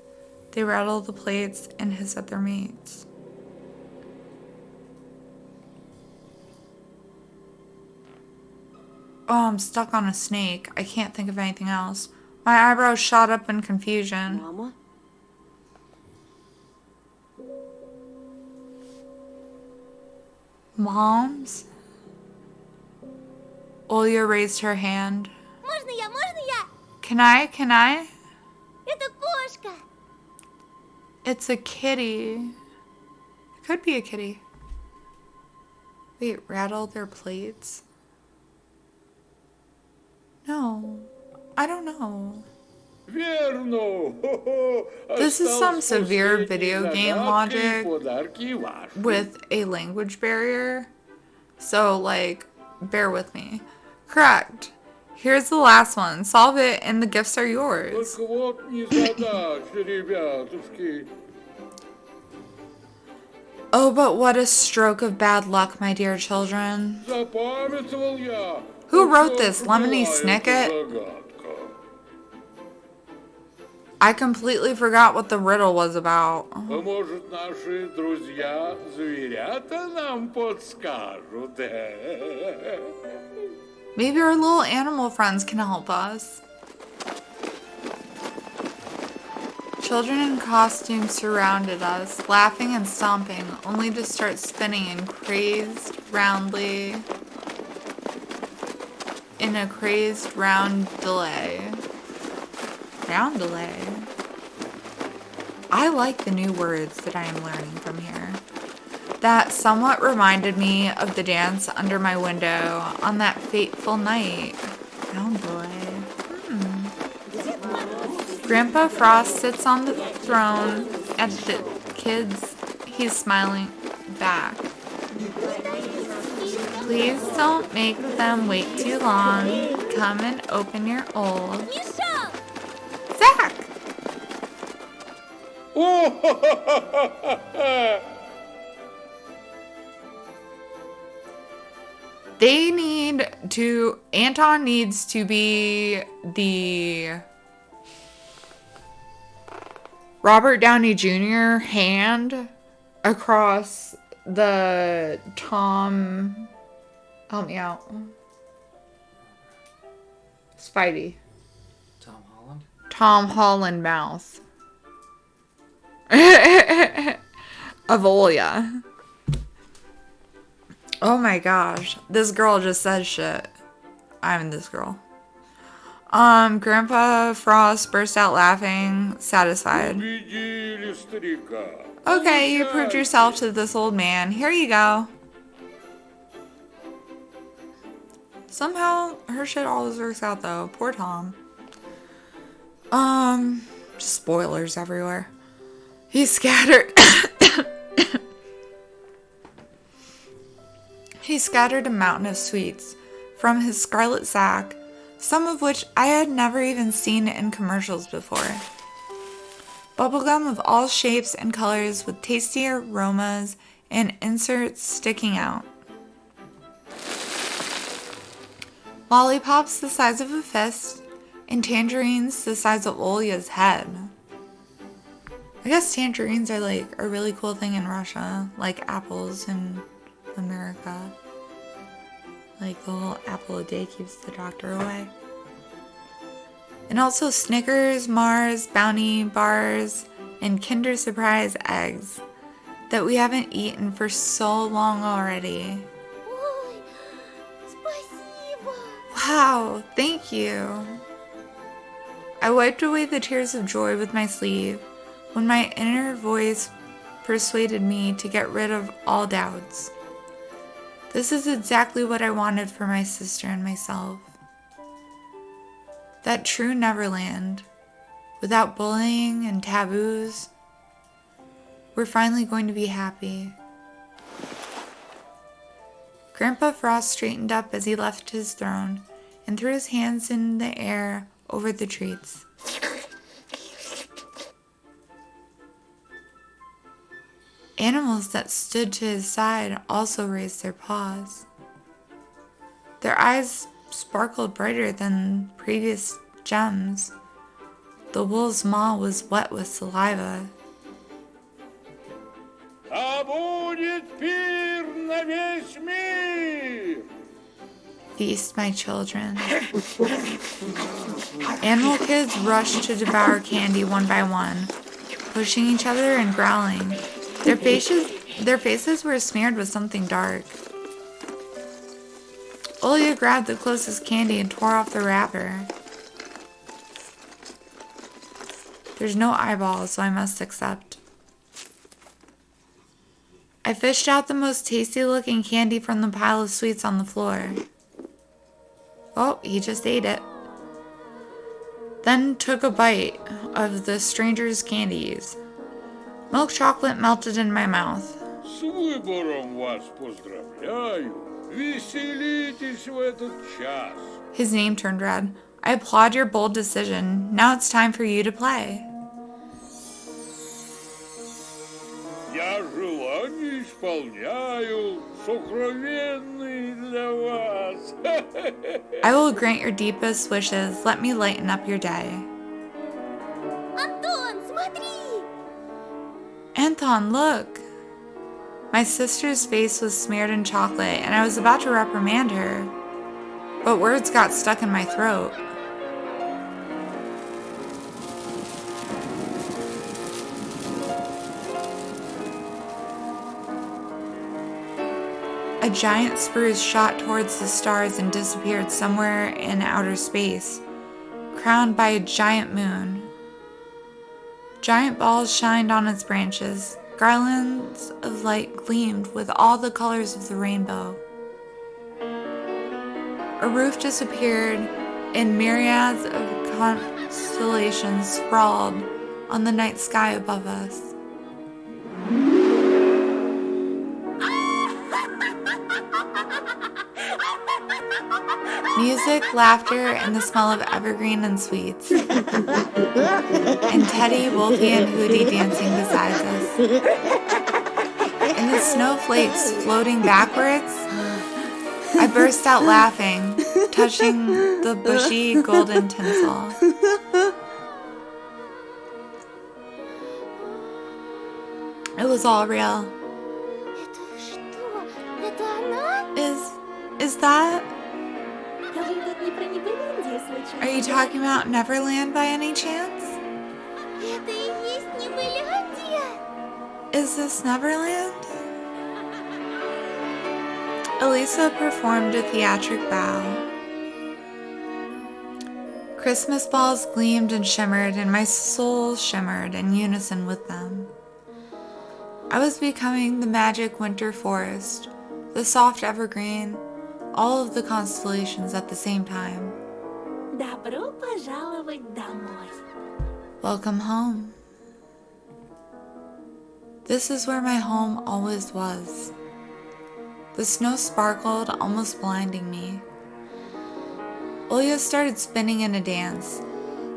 They rattle the plates and hiss at their mates. Oh, I'm stuck on a snake. I can't think of anything else. My eyebrows shot up in confusion. Мама? Moms? Olya raised her hand. Можно я? Можно я? Can I? Это кошка. It's a kitty. It could be a kitty. Wait, rattle their plates? No. I don't know. Верно. This is some severe video game logic with a language barrier. So, like, bear with me. Correct. Here's the last one. Solve it and the gifts are yours. Только вот незадача, ребятушки. Oh, but what a stroke of bad luck, my dear children. Запамятовал я. Who wrote this? Lemony Snicket? Загадка. I completely forgot what the riddle was about. А может, наши друзья зверята нам подскажут? Maybe our little animal friends can help us. Children in costumes surrounded us, laughing and stomping, only to start spinning in a crazed round delay. I like the new words that I am learning from here. That somewhat reminded me of the dance under my window on that fateful night. Round delay. Grandpa Frost sits on the throne at the kids. He's smiling back. Please don't make them wait too long. Come and open your old. Zach! They need to... Anton needs to be the... Robert Downey Jr. hand across the Tom... Help me out. Spidey. Tom Holland? Tom Holland mouth. Of Olya. Oh my gosh. This girl just said shit. I'm this girl. Grandpa Frost burst out laughing, satisfied. Okay, you proved yourself to this old man. Here you go. Somehow, her shit always works out though. Poor Tom. Spoilers everywhere. He scattered... He scattered a mountain of sweets from his scarlet sack, some of which I had never even seen in commercials before. Bubblegum of all shapes and colors with tasty aromas and inserts sticking out. Lollipops the size of a fist, and tangerines the size of Olya's head. I guess tangerines are like a really cool thing in Russia, like apples in America. Like the whole apple a day keeps the doctor away. And also Snickers, Mars, Bounty bars, and Kinder Surprise eggs that we haven't eaten for so long already. Ой, спасибо. Wow, thank you. I wiped away the tears of joy with my sleeve when my inner voice persuaded me to get rid of all doubts. This is exactly what I wanted for my sister and myself. That true Neverland, without bullying and taboos. We're finally going to be happy. Grandpa Frost straightened up as he left his throne and threw his hands in the air over the treats. Animals that stood to his side also raised their paws. Their eyes sparkled brighter than previous gems. The wolf's maw was wet with saliva. Да будет пир на весь мир! Feast, my children. Animal kids rushed to devour candy one by one, pushing each other and growling. Their faces were smeared with something dark. Olya grabbed the closest candy and tore off the wrapper. There's no eyeballs, so I must accept. I fished out the most tasty-looking candy from the pile of sweets on the floor. Oh, he just ate it. Then took a bite of the stranger's candies. Milk chocolate melted in my mouth. С выбором вас поздравляю. Веселитесь в этот час. His name turned red. I applaud your bold decision. Now it's time for you to play. Я желания исполняю, сокровенные для вас. I will grant your deepest wishes. Let me lighten up your day. Антон, смотри! Anton, look! My sister's face was smeared in chocolate, and I was about to reprimand her, but words got stuck in my throat. A giant spruce shot towards the stars and disappeared somewhere in outer space, crowned by a giant moon. Giant balls shined on its branches. Garlands of light gleamed with all the colors of the rainbow. A roof disappeared, and myriads of constellations sprawled on the night sky above us. Music, laughter, and the smell of evergreen and sweets. And Teddy, Wolfie, and Hootie dancing beside us. And the snowflakes floating backwards. I burst out laughing, touching the bushy golden tinsel. It was all real. Это что? Это она? Is that? Вы тут не про Неверленде случайно? Are you talking about Neverland by any chance? Это и есть Неверляндия? Is this Neverland? Elisa performed a theatric bow. Christmas balls gleamed and shimmered, and my soul shimmered in unison with them. I was becoming the magic winter forest, the soft evergreen, all of the constellations at the same time. Добро пожаловать домой. Welcome home. This is where my home always was. The snow sparkled, almost blinding me. Olya started spinning in a dance.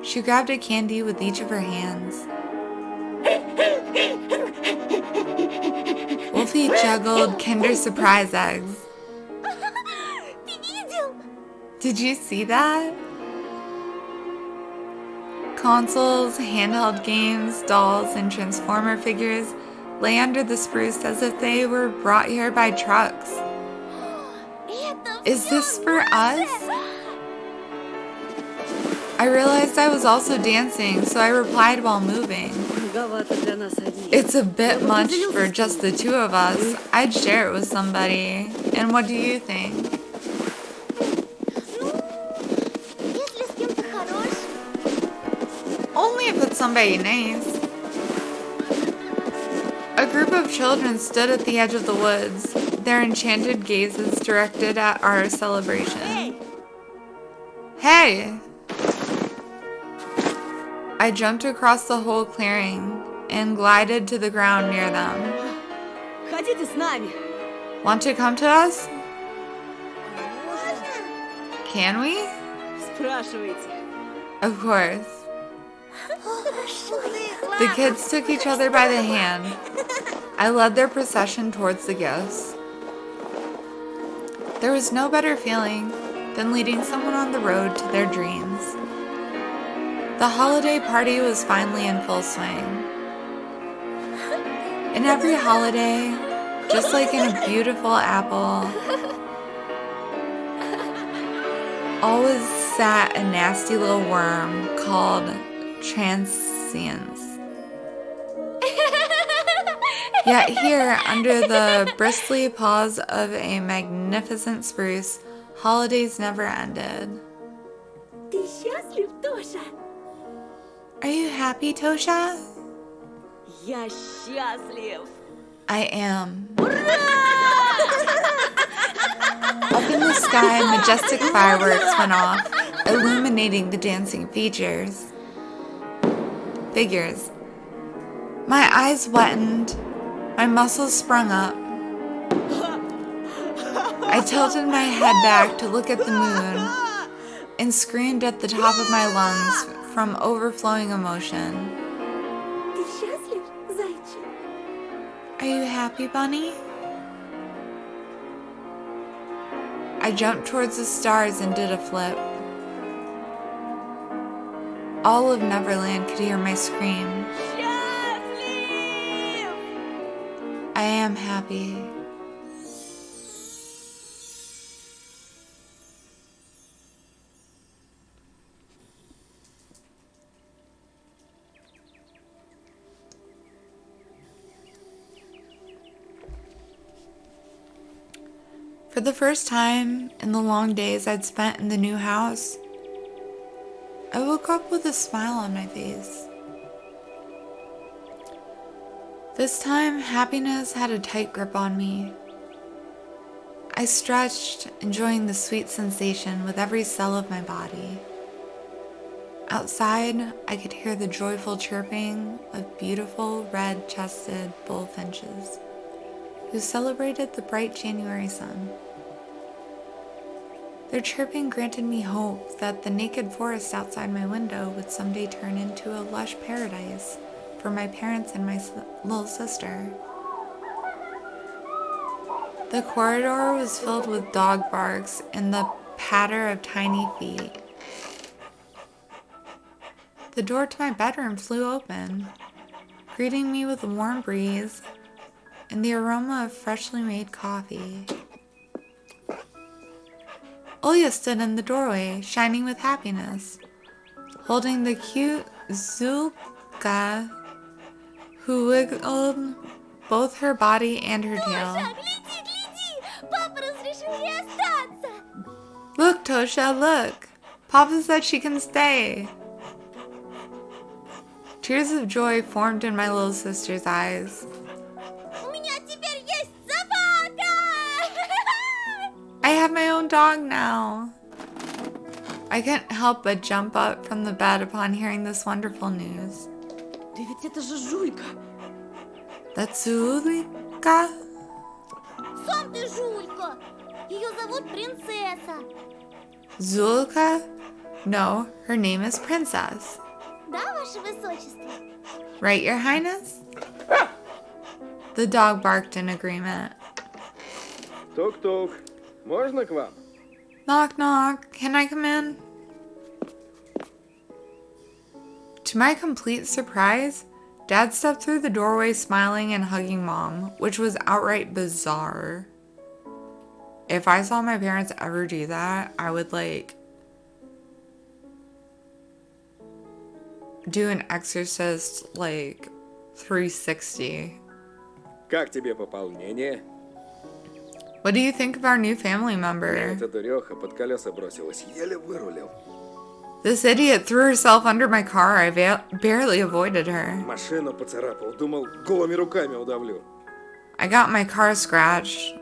She grabbed a candy with each of her hands. beautifully juggled Kinder Surprise eggs. Ты видел? Did you see that? Consoles, handheld games, dolls, and Transformer figures lay under the spruce as if they were brought here by trucks. Is this for us? I realized I was also dancing, so I replied while moving. It's a bit much for just the two of us. I'd share it with somebody. And what do you think? Если с кем-то хорош. Only if it's somebody nice. A group of children stood at the edge of the woods, their enchanted gazes directed at our celebration. Hey! I jumped across the whole clearing and glided to the ground near them. Хотите с нами? Want to come to us? Can we? Спрашивайте. Of course. The kids took each other by the hand. I led their procession towards the gifts. There was no better feeling than leading someone on the road to their dreams. The holiday party was finally in full swing. In every holiday, just like in a beautiful apple, always sat a nasty little worm called transience. Yet here, under the bristly paws of a magnificent spruce, holidays never ended. Ты счастлив, Тоша? Are you happy, Tosha? Я счастлив. I am. Up in the sky, majestic fireworks went off, illuminating the dancing figures. My eyes wetted, my muscles sprung up. I tilted my head back to look at the moon and screamed at the top of my lungs from overflowing emotion. Ты счастлив, зайчик? Are you happy, Bunny? I jumped towards the stars and did a flip. All of Neverland could hear my scream. Счастлив! I am happy. For the first time in the long days I'd spent in the new house, I woke up with a smile on my face. This time, happiness had a tight grip on me. I stretched, enjoying the sweet sensation with every cell of my body. Outside, I could hear the joyful chirping of beautiful red-chested bullfinches who celebrated the bright January sun. Their chirping granted me hope that the naked forest outside my window would someday turn into a lush paradise for my parents and my little sister. The corridor was filled with dog barks and the patter of tiny feet. The door to my bedroom flew open, greeting me with a warm breeze and the aroma of freshly made coffee. Olya stood in the doorway, shining with happiness, holding the cute Zulka, who wiggled both her body and her tail. Папа разрешил ей остаться. Look, Tosha, look! Papa said she can stay. Tears of joy formed in my little sister's eyes. У меня теперь есть собака! I have my own dog now. I couldn't help but jump up from the bed upon hearing this wonderful news. Да ведь это же Жулька. That's Zulika? Сам ты Жулька. Ее зовут Принцесса. Zulka? No, her name is Princess. Да, Ваше Высочество? Right, Your Highness? The dog barked in agreement. Тук-тук. Можно к вам? Knock, knock. Can I come in? To my complete surprise, Dad stepped through the doorway smiling and hugging Mom, which was outright bizarre. If I saw my parents ever do that, I would like do an exorcist like 360. Как тебе пополнение? What do you think of our new family member? Эта дуреха под колеса бросилась, еле вырулил. This idiot threw herself under my car. I barely avoided her. Машину поцарапал, думал, голыми руками удавлю. I got my car scratched.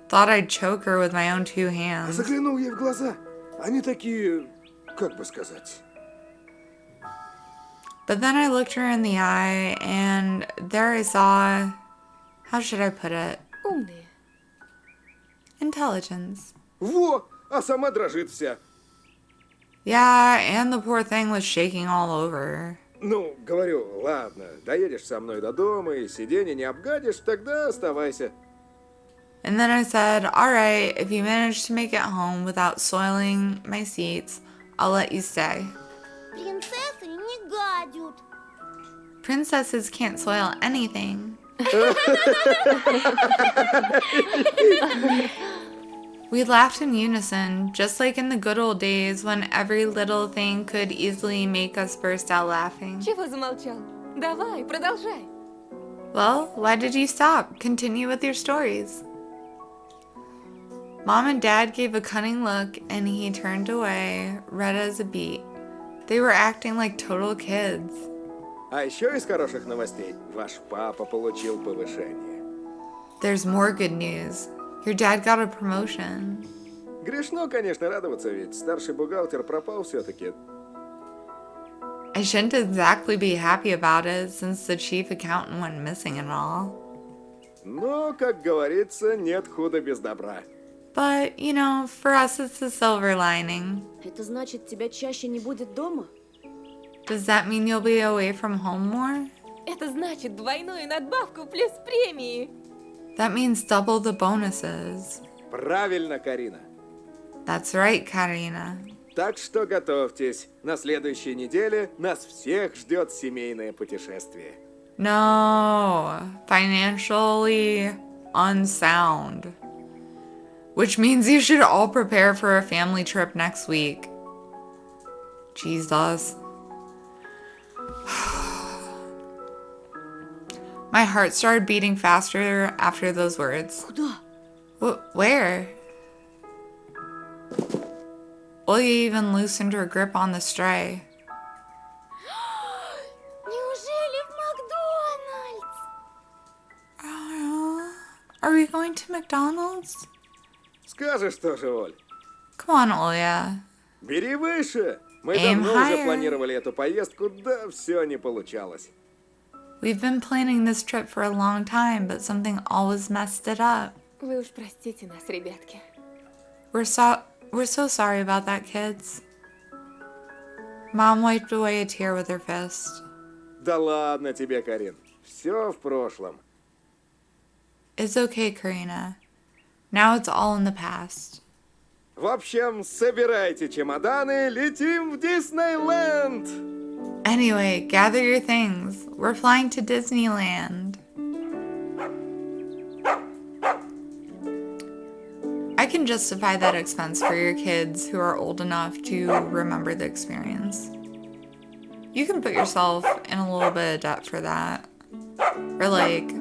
Thought I'd choke her with my own two hands. Заглянул ей в глаза. Они такие, как бы сказать. But then I looked her in the eye, and there I saw, how should I put it? Умные. Intelligence. Во, а сама дрожит вся. Yeah, and the poor thing was shaking all over. Ну, говорю, ладно, доедешь со мной до дома и сиденье не обгадишь, тогда оставайся. And then I said, alright, if you manage to make it home without soiling my seats, I'll let you stay. Принцессы не гадят. Princesses can't soil anything. We laughed in unison, just like in the good old days when every little thing could easily make us burst out laughing. Чего замолчал? Давай, продолжай. Well, why did you stop? Continue with your stories. Mom and Dad gave a cunning look and he turned away, red as a beet. They were acting like total kids. А еще из хороших новостей, ваш папа получил повышение. There's more good news. Your dad got a promotion. Грешно, конечно, радоваться, ведь старший бухгалтер пропал все-таки. I shouldn't exactly be happy about it since the chief accountant went missing and all. Но, как говорится, нет худа без добра. But, you know, for us it's a silver lining. Это значит, тебя чаще не будет дома? Does that mean you'll be away from home more? Это значит двойную надбавку плюс премии. That means double the bonuses. Правильно, Карина. That's right, Karina. Так что готовьтесь. На следующей неделе нас всех ждет семейное путешествие. No, financially unsound. Which means you should all prepare for a family trip next week. Jesus. My heart started beating faster after those words. Куда? Where? Olya even loosened her grip on the stray. Неужели в Макдональдс? Are we going to McDonald's? Скажешь тоже, Оль. Come on, Olya. Бери выше. Мы Aim давно уже higher. планировали эту поездку, да все не получалось. We've been planning this trip for a long time, but something always messed it up. Вы уж простите нас, ребятки. We're so sorry about that, kids. Mom wiped away a tear with her fist. Да ладно тебе, Карин. Все в прошлом. It's okay, Karina. Now it's all in the past. В общем, собирайте чемоданы, летим в Диснейленд! Anyway, gather your things. We're flying to Disneyland. I can justify that expense for your kids who are old enough to remember the experience. You can put yourself in a little bit of debt for that. Or like,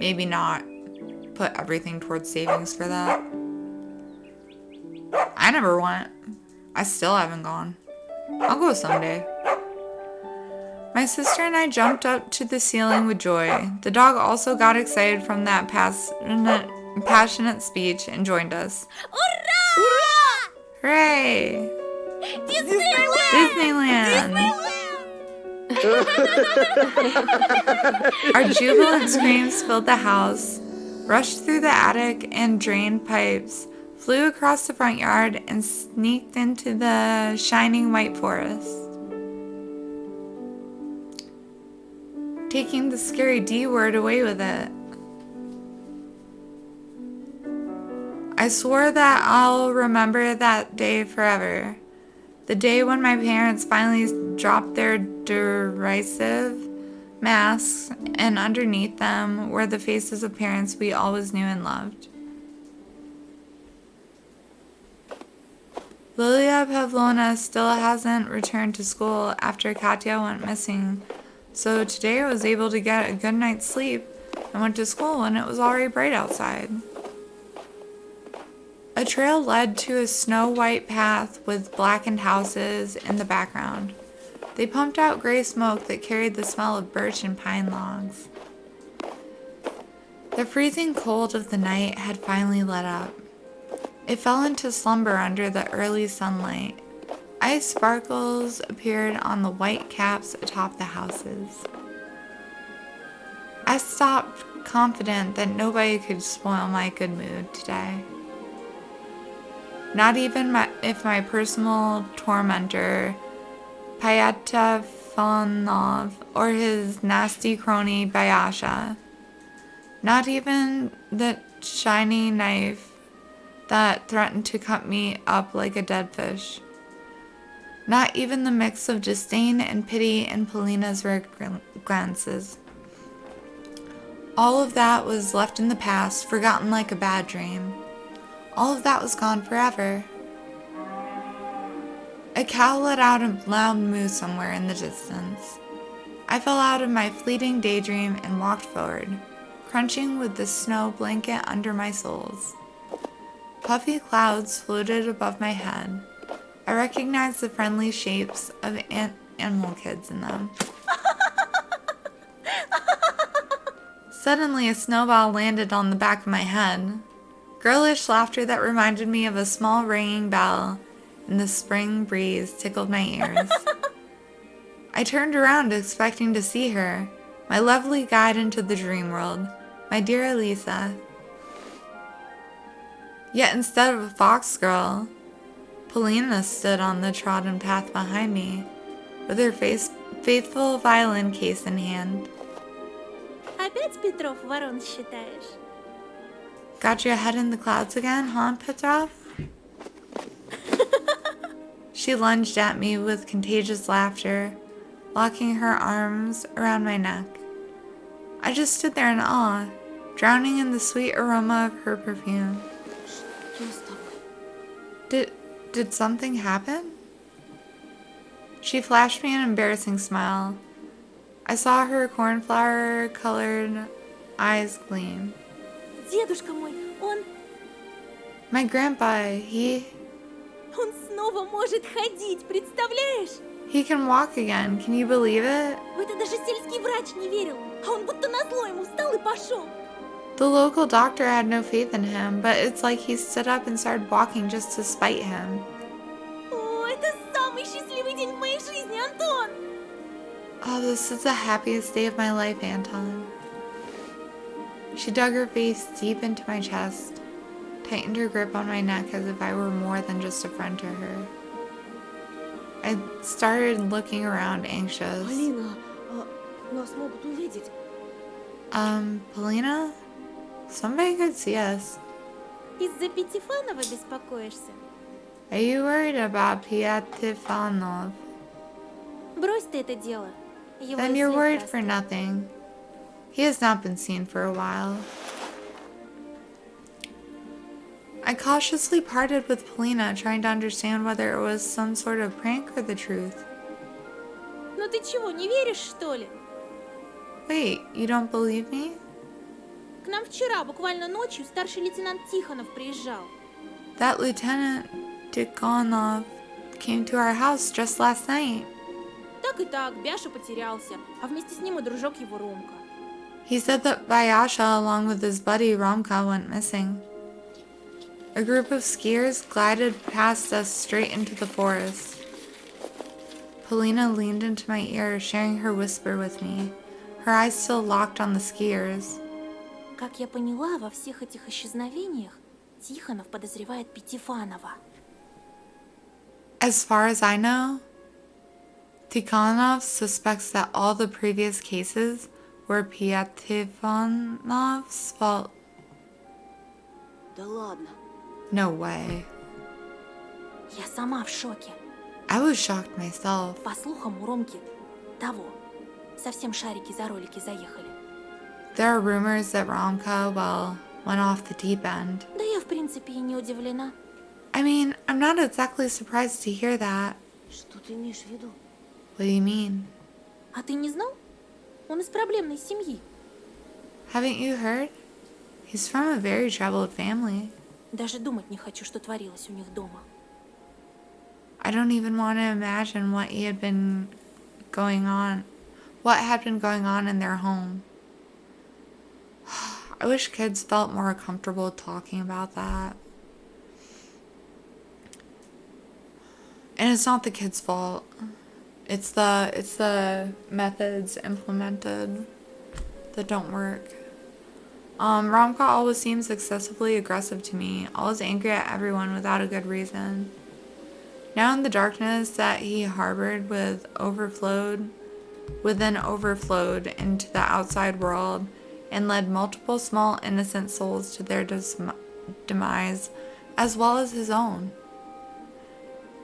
maybe not put everything towards savings for that. I never went. I still haven't gone. I'll go someday. My sister and I jumped up to the ceiling with joy. The dog also got excited from that passionate speech and joined us. Ура! Hooray! Диснейленд! Disneyland! Our jubilant screams filled the house, rushed through the attic and drained pipes, flew across the front yard, and sneaked into the shining white forest. taking the scary D word away with it. I swore that I'll remember that day forever. The day when my parents finally dropped their derisive masks and underneath them were the faces of parents we always knew and loved. Lilia Pavlovna still hasn't returned to school after Katya went missing, so today I was able to get a good night's sleep and went to school when it was already bright outside. A trail led to a snow-white path with blackened houses in the background. They pumped out gray smoke that carried the smell of birch and pine logs. The freezing cold of the night had finally let up. It fell into slumber under the early sunlight. Ice sparkles appeared on the white caps atop the houses. I stopped, confident that nobody could spoil my good mood today. Not even if my personal tormentor, Pyatefanov, or his nasty crony, Bayasha. Not even the shiny knife that threatened to cut me up like a dead fish. Not even the mix of disdain and pity in Polina's rare glances. All of that was left in the past, forgotten like a bad dream. All of that was gone forever. A cow let out a loud moo somewhere in the distance. I fell out of my fleeting daydream and walked forward, crunching with the snow blanket under my soles. Puffy clouds floated above my head. I recognized the friendly shapes of animal kids in them. Suddenly, a snowball landed on the back of my head. Girlish laughter that reminded me of a small ringing bell in the spring breeze tickled my ears. I turned around expecting to see her, my lovely guide into the dream world, my dear Elisa. Yet instead of a fox girl, Polina stood on the trodden path behind me, with her faithful violin case in hand. Опять Петров ворон считаешь? Got your head in the clouds again, huh, Petrov? She lunged at me with contagious laughter, locking her arms around my neck. I just stood there in awe, drowning in the sweet aroma of her perfume. Did something happen? She flashed me an embarrassing smile. I saw her cornflower-colored eyes gleam. Дедушка мой, My grandpa, он снова может ходить, представляешь? he can walk again. Can you believe it? В это даже сельский врач не верил, а он будто назло ему встал и пошел. The local doctor had no faith in him, but it's like he stood up and started walking just to spite him. О, это самый счастливый день в моей жизни, Антон! Oh, this is the happiest day of my life, Anton. She dug her face deep into my chest, tightened her grip on my neck as if I were more than just a friend to her. I started looking around, anxious. Полина, нас могут увидеть. Polina? Somebody could see us. Из-за Пятифанова беспокоишься? Are you worried about Pyatefanov? Брось ты это дело. Его Then и you're след worried простыл. for nothing. He has not been seen for a while. I cautiously parted with Polina, trying to understand whether it was some sort of prank or the truth. Ну ты чего, не веришь, что ли? Wait, you don't believe me? К нам вчера, буквально ночью, старший лейтенант Тихонов приезжал. That Lieutenant Tikhonov came to our house just last night. Так и так, Бяша потерялся, а вместе с ним и дружок его Ромка. He said that Vyasha, along with his buddy Romka, went missing. A group of skiers glided past us straight into the forest. Polina leaned into my ear, sharing her whisper with me, her eyes still locked on the skiers. Как я поняла, во всех этих исчезновениях Тихонов подозревает Пятифанова. As far as I know, Tikhonov suspects that all the previous cases were Piatifonov's fault. Да ладно. No way. Я сама в шоке. I was shocked myself. По слухам, у Ромки того. Совсем шарики за ролики заехали. There are rumors that Romka, well, went off the deep end. Да я, в принципе, и не удивлена. I mean, I'm not exactly surprised to hear that. Что ты имеешь в виду? What do you mean? А ты не знал? Он из проблемной семьи. Haven't you heard? He's from a very troubled family. Даже думать не хочу, что творилось у них дома. I don't even want to imagine what had been going on in their home. I wish kids felt more comfortable talking about that. And it's not the kids' fault. It's the methods implemented that don't work. Romka always seems excessively aggressive to me, always angry at everyone without a good reason. Now in the darkness that he harbored within overflowed into the outside world and led multiple small innocent souls to their demise, as well as his own.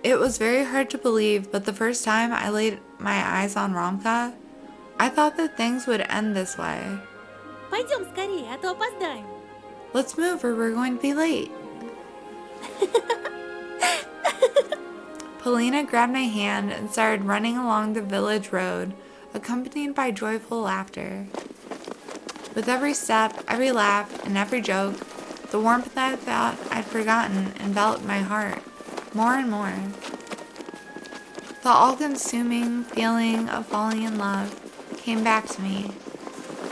It was very hard to believe, but the first time I laid my eyes on Romka, I thought that things would end this way. Пойдем скорее, а то опоздаем. Let's move or we're going to be late. Polina grabbed my hand and started running along the village road, accompanied by joyful laughter. With every step, every laugh, and every joke, the warmth that I thought I'd forgotten enveloped my heart, more and more. The all-consuming feeling of falling in love came back to me,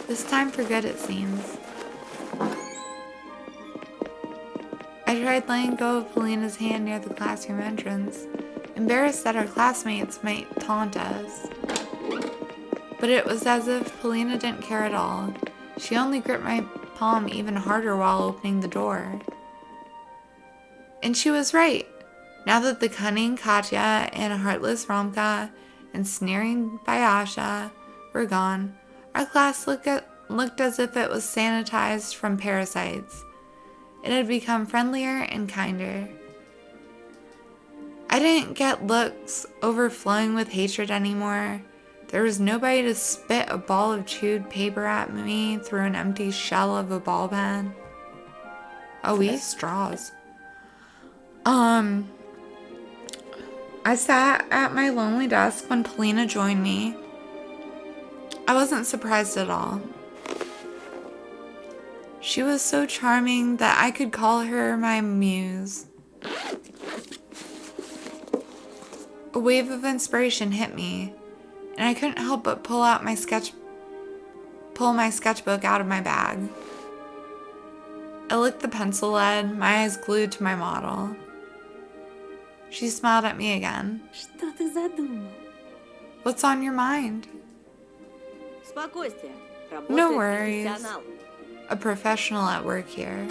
this time for good it seems. I tried letting go of Polina's hand near the classroom entrance, embarrassed that our classmates might taunt us. But it was as if Polina didn't care at all. She only gripped my palm even harder while opening the door. And she was right. Now that the cunning Katya and heartless Romka and sneering Bayasha were gone, our class looked as if it was sanitized from parasites. It had become friendlier and kinder. I didn't get looks overflowing with hatred anymore. There was nobody to spit a ball of chewed paper at me through an empty shell of a ball pen. Oh, we use straws. I sat at my lonely desk when Polina joined me. I wasn't surprised at all. She was so charming that I could call her my muse. A wave of inspiration hit me, and I couldn't help but pull my sketchbook out of my bag. I licked the pencil lead, my eyes glued to my model. She smiled at me again. Что ты задумал? What's on your mind? Спокойствие. No Работает worries. профессионал. A professional at work here.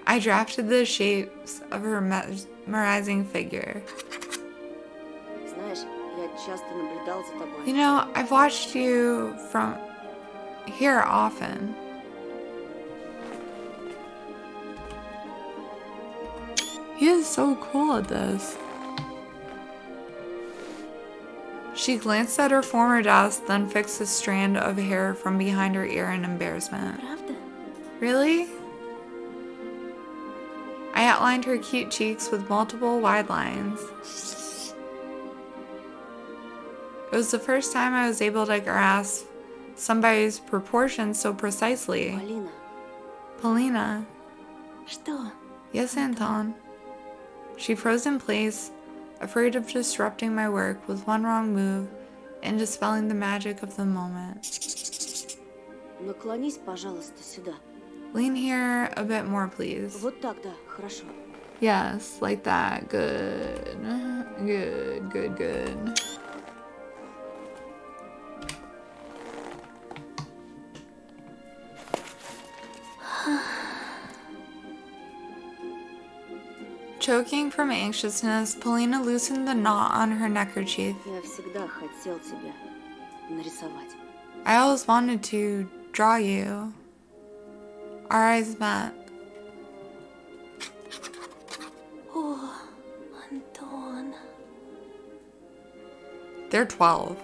I drafted the shapes of her mesmerizing figure. Знаешь, я часто наблюдал за тобой. You know, I've watched you from here often. He is so cool at this. She glanced at her former desk, then fixed a strand of hair from behind her ear in embarrassment. Правда? Really? I outlined her cute cheeks with multiple wide lines. It was the first time I was able to grasp somebody's proportions so precisely. Полина, Polina. Что? Yes, Anton. She froze in place, afraid of disrupting my work with one wrong move and dispelling the magic of the moment. наклонись, пожалуйста, сюда. Lean here a bit more, please. Вот так, да, хорошо. Yes, like that. Good. Good, good, good. Choking from anxiousness, Polina loosened the knot on her neckerchief. Я всегда хотел тебя. нарисовать. I always wanted to draw you. Our eyes met. О, Антон. They're 12.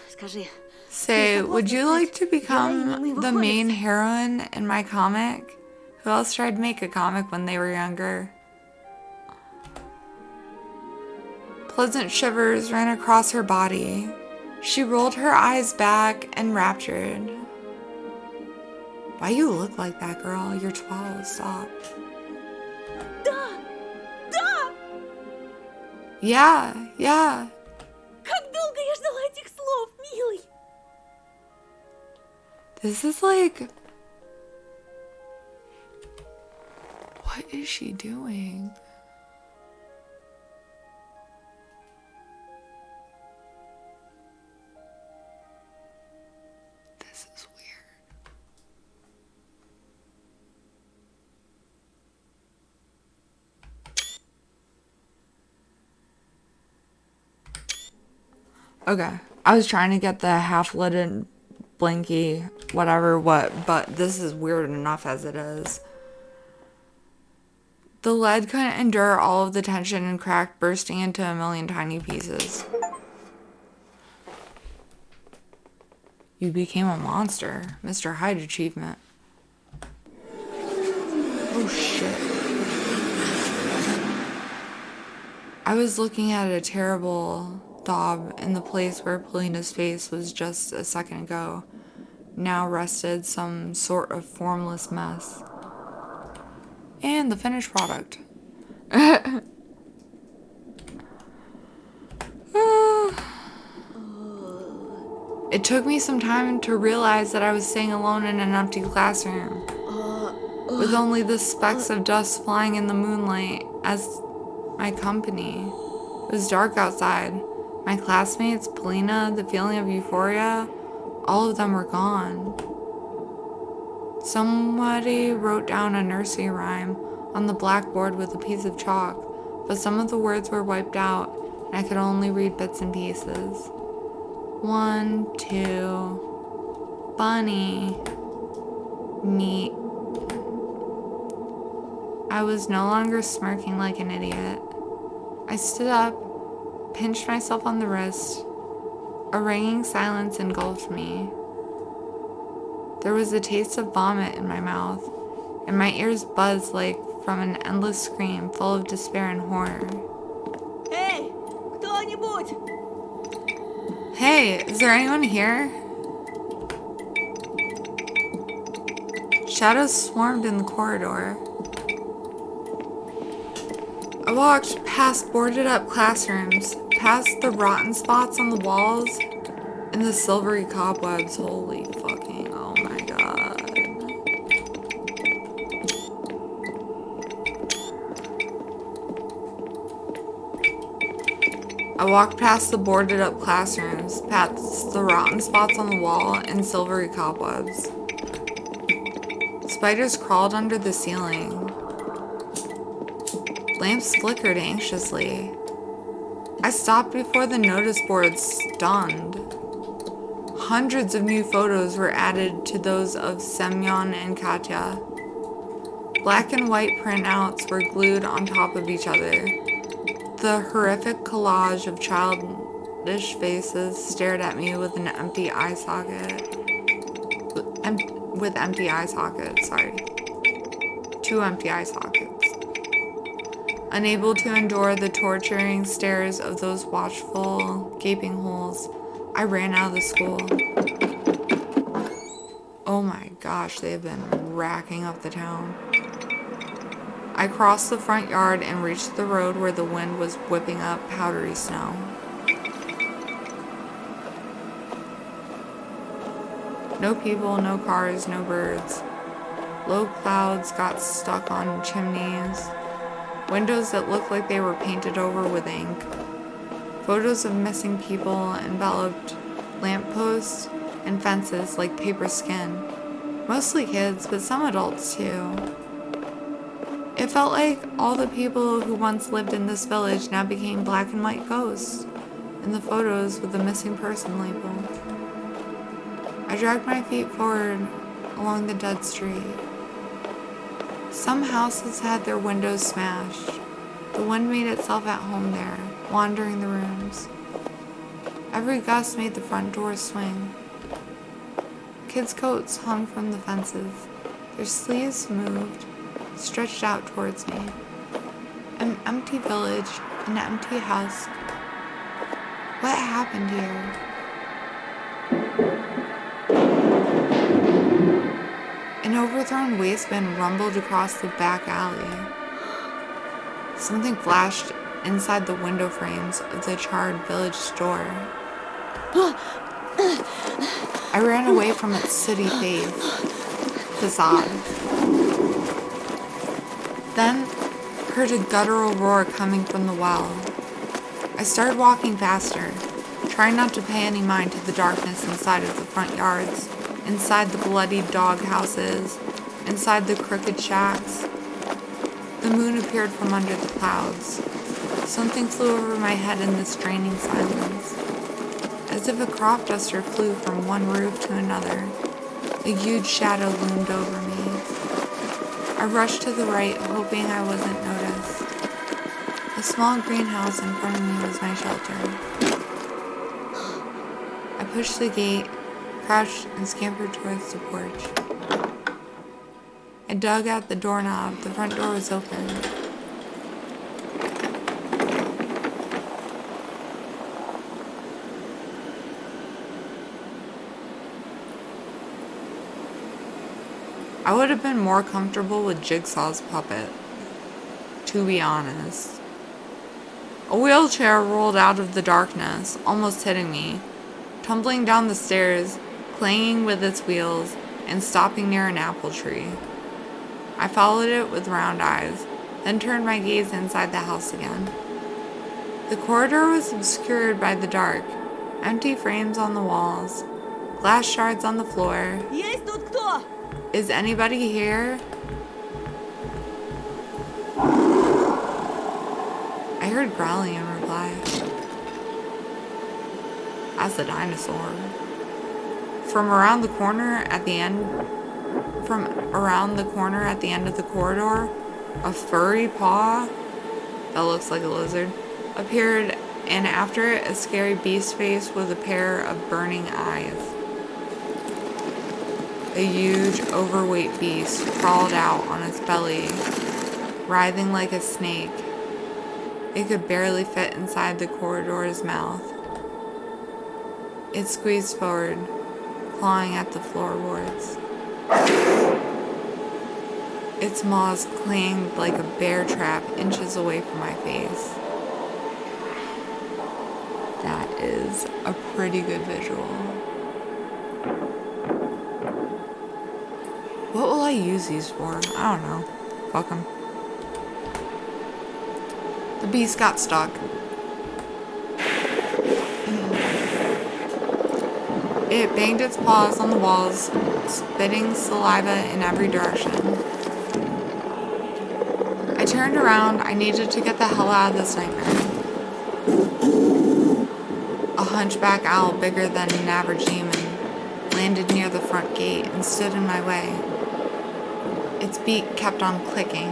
Скажи, Say, would you like to become the main heroine in my comic? Who else tried to make a comic when they were younger? Pleasant shivers ran across her body. She rolled her eyes back, enraptured. Why you look like that, girl? You're 12. Stop. Да! Да! Yeah. Как долго я ждала этих слов, милый! This is like... What is she doing? This is weird. Okay, I was trying to get the half-lidded blinky, whatever, but this is weird enough as it is. The lead couldn't endure all of the tension and cracked, bursting into a million tiny pieces. You became a monster. Mr. Hyde achievement. Oh shit. I was looking at a terrible daub in the place where Polina's face was just a second ago. Now rested some sort of formless mess. And the finished product. It took me some time to realize that I was staying alone in an empty classroom, with only the specks of dust flying in the moonlight as my company. It was dark outside. My classmates, Polina, the feeling of euphoria, all of them were gone. Somebody wrote down a nursery rhyme on the blackboard with a piece of chalk, but some of the words were wiped out, and I could only read bits and pieces. 1, 2, bunny, neat. I was no longer smirking like an idiot. I stood up, pinched myself on the wrist. A ringing silence engulfed me. There was a taste of vomit in my mouth, and my ears buzzed like from an endless scream full of despair and horror. Эй, кто-нибудь! Hey, is there anyone here? Shadows swarmed in the corridor. I walked past boarded up classrooms, past the rotten spots on the walls, and the silvery cobwebs. Holy fucking, oh my god. I walked past the boarded up classrooms, past the rotten spots on the wall, and silvery cobwebs. Spiders crawled under the ceiling. Lamps flickered anxiously. I stopped before the notice board, stunned. Hundreds of new photos were added to those of Semyon and Katya. Black and white printouts were glued on top of each other. The horrific collage of childish faces stared at me with an empty eye socket. With empty eye sockets, sorry. 2 empty eye sockets. Unable to endure the torturing stares of those watchful, gaping holes, I ran out of the school. Oh my gosh, they have been racking up the town. I crossed the front yard and reached the road where the wind was whipping up powdery snow. No people, no cars, no birds. Low clouds got stuck on chimneys. Windows that looked like they were painted over with ink. Photos of missing people enveloped lampposts and fences like paper skin. Mostly kids, but some adults too. It felt like all the people who once lived in this village now became black and white ghosts in the photos with the missing person label. I dragged my feet forward along the dead street. Some houses had their windows smashed. The wind made itself at home there, wandering the rooms. Every gust made the front door swing. Kids' coats hung from the fences. Their sleeves moved, stretched out towards me. An empty village, an empty house. What happened here? An overthrown waste bin rumbled across the back alley. Something flashed inside the window frames of the charred village store. I ran away from its sooty facade. Then heard a guttural roar coming from the well. I started walking faster, trying not to pay any mind to the darkness inside of the front yards, inside the bloodied dog houses, inside the crooked shacks. The moon appeared from under the clouds. Something flew over my head in this draining silence. As if a crop duster flew from one roof to another, a huge shadow loomed over me. I rushed to the right, hoping I wasn't noticed. A small greenhouse in front of me was my shelter. I pushed the gate, crouched, and scampered towards the porch. I dug at the doorknob. The front door was open. I would have been more comfortable with Jigsaw's puppet, to be honest. A wheelchair rolled out of the darkness, almost hitting me, tumbling down the stairs, clanging with its wheels, and stopping near an apple tree. I followed it with round eyes, then turned my gaze inside the house again. The corridor was obscured by the dark, empty frames on the walls, glass shards on the floor. Есть тут кто? Is anybody here? I heard growling in reply. That's a dinosaur. From around the corner at the end of the corridor, a furry paw that looks like a lizard appeared, and after it, a scary beast face with a pair of burning eyes. A huge, overweight beast crawled out on its belly, writhing like a snake. It could barely fit inside the corridor's mouth. It squeezed forward, clawing at the floorboards. Its maws clanged like a bear trap inches away from my face. That is a pretty good visual. What will I use these for? I don't know. Fuck 'em. The beast got stuck. It banged its paws on the walls, spitting saliva in every direction. I turned around. I needed to get the hell out of this nightmare. A hunchback owl bigger than an average demon landed near the front gate and stood in my way. Its beak kept on clicking.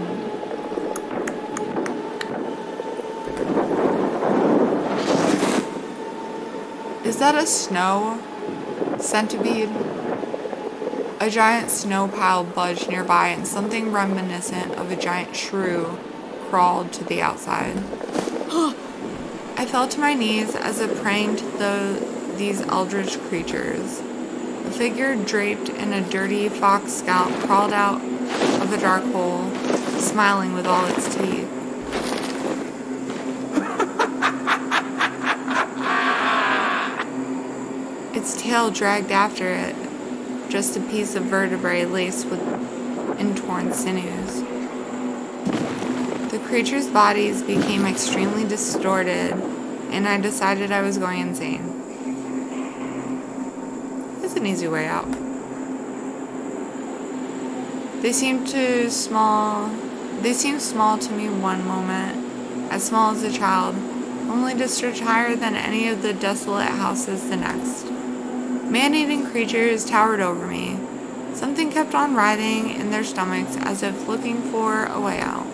Is that a snow centipede? A giant snow pile budged nearby, and something reminiscent of a giant shrew crawled to the outside. I fell to my knees as if praying to these eldritch creatures. A figure draped in a dirty fox scalp crawled out of a dark hole, smiling with all its teeth. Its tail dragged after it, just a piece of vertebrae laced with torn sinews. The creatures' bodies became extremely distorted, and I decided I was going insane. There's an easy way out. They seemed small to me one moment, as small as a child, only to stretch higher than any of the desolate houses the next. Man-eating creatures towered over me. Something kept on writhing in their stomachs as if looking for a way out.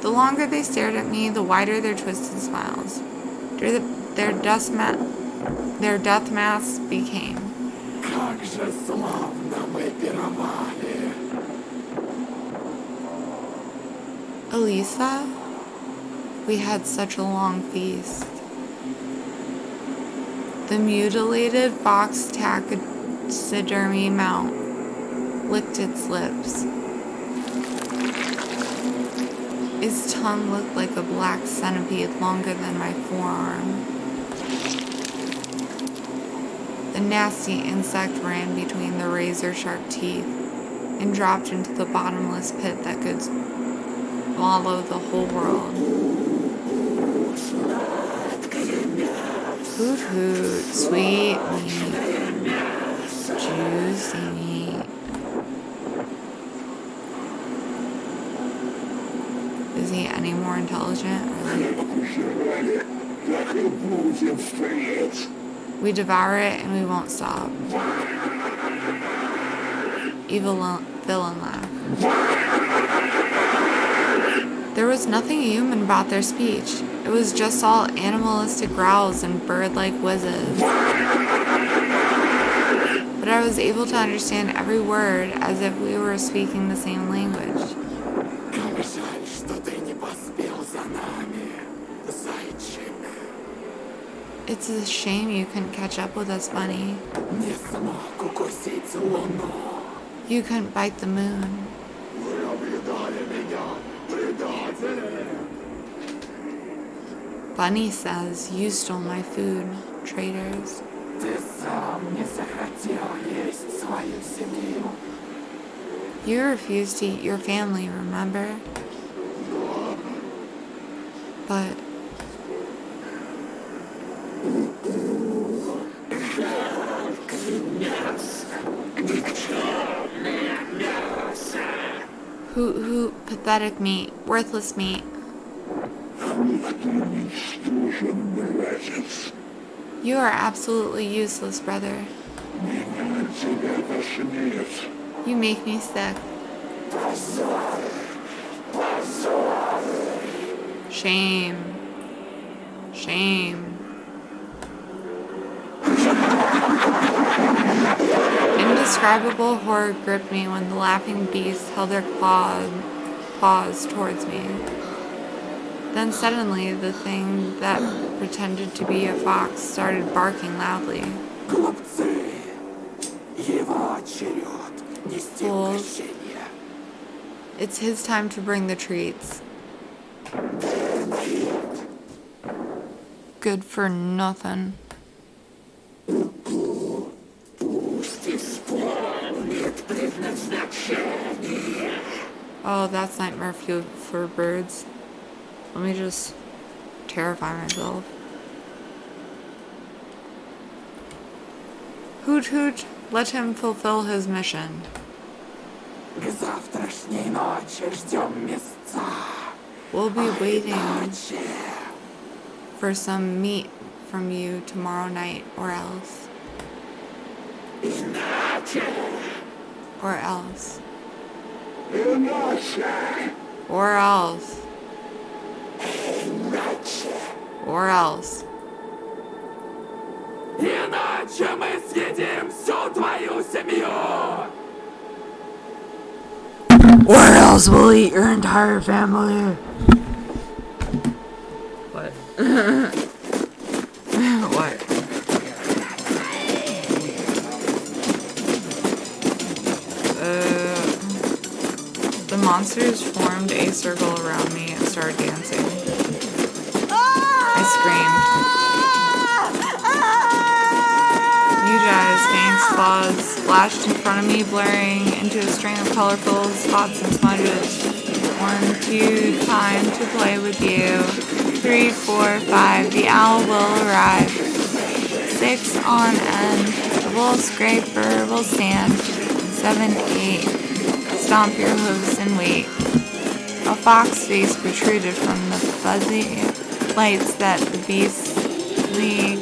The longer they stared at me, the wider their twisted smiles. Their death masks became. Elisa? We had such a long feast. The mutilated fox taxidermy mount licked its lips. Its tongue looked like a black centipede longer than my forearm. The nasty insect ran between the razor-sharp teeth and dropped into the bottomless pit that could swallow the whole world. Hoot hoot, sweet meat, juicy meat. Is he any more intelligent? We devour it and we won't stop. Evil villain laugh. There was nothing human about their speech. It was just all animalistic growls and bird-like whizzes. But I was able to understand every word as if we were speaking the same language. It's a shame you couldn't catch up with us, Bunny. You couldn't bite the moon. Bunny says you stole my food, traitors. You refused to eat your family, remember? But Hoot, pathetic meat, worthless meat. You are absolutely useless, brother. You make me sick. Shame. Shame. Indescribable horror gripped me when the laughing beasts held their paws towards me. Then suddenly, the thing that pretended to be a fox started barking loudly. Fools. It's his time to bring the treats. Good for nothing. Oh, that's nightmare fuel for birds. Let me just terrify myself. Hoot hoot, let him fulfill his mission. We'll be waiting for some meat from you tomorrow night, or else. Or else. Or else. Or else. Иначе мы съедим всю твою семью! Or else we'll eat your entire family. What? What? The monsters formed a circle around me and started dancing. I screamed. Huge-eyes, fangs, claws splashed in front of me, blurring into a string of colorful spots and smudges. 1, 2, time to play with you. 3, 4, 5, the owl will arrive. 6 on end, the wool scraper will stand. 7, 8, stomp your hooves and wait. A fox face protruded from the fuzzy lights that the beastly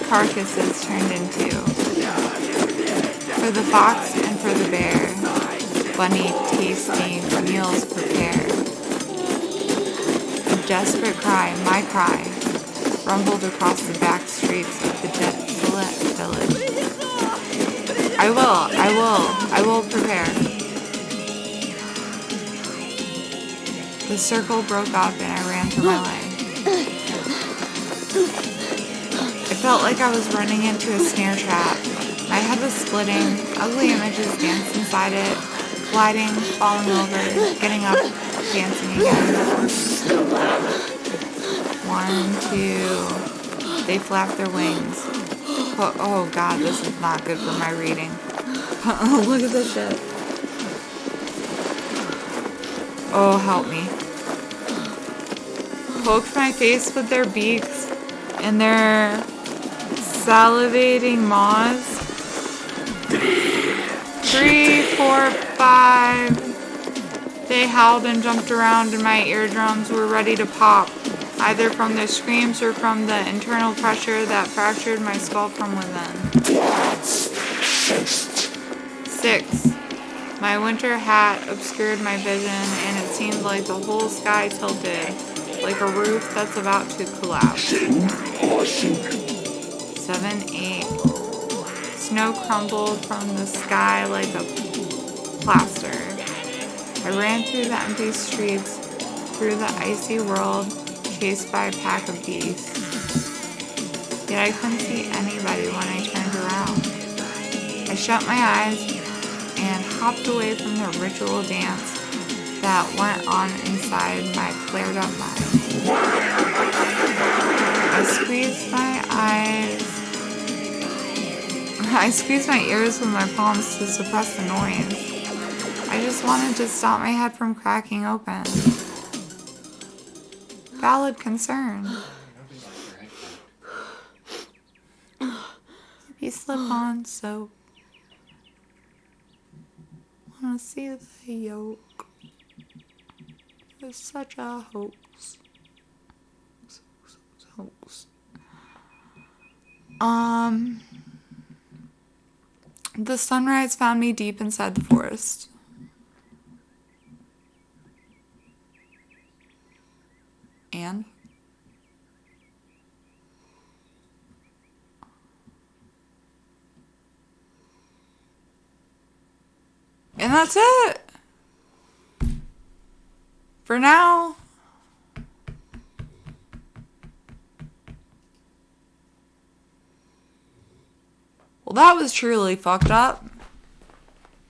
carcasses turned into. For the fox and for the bear, bunny tasting meals prepared. A desperate cry, my cry, rumbled across the back streets of the desolate village. I will prepare. The circle broke up and I ran for my life. It felt like I was running into a snare trap. My head was splitting, ugly images danced inside it, gliding, falling over, getting up, dancing again. 1, 2, they flap their wings. Oh god, this is not good for my reading. Look at this shit. Oh, help me. Poked my face with their beaks and their salivating maws. 3, 4, 5. They howled and jumped around and my eardrums were ready to pop, either from their screams or from the internal pressure that fractured my skull from within. 6. My winter hat obscured my vision and it seemed like the whole sky tilted, like a roof that's about to collapse. 7, 8. Snow crumbled from the sky like a plaster. I ran through the empty streets, through the icy world, chased by a pack of beasts. Yet I couldn't see anybody when I turned around. I shut my eyes and hopped away from the ritual dance that went on inside my flared up mind. I squeezed my ears with my palms to suppress the noise. I just wanted to stop my head from cracking open. Valid concern. Maybe slip on soap. Wanna see the yolk. It's such a hoax. Hoax. The sunrise found me deep inside the forest. And that's it. For now. Well, that was truly fucked up.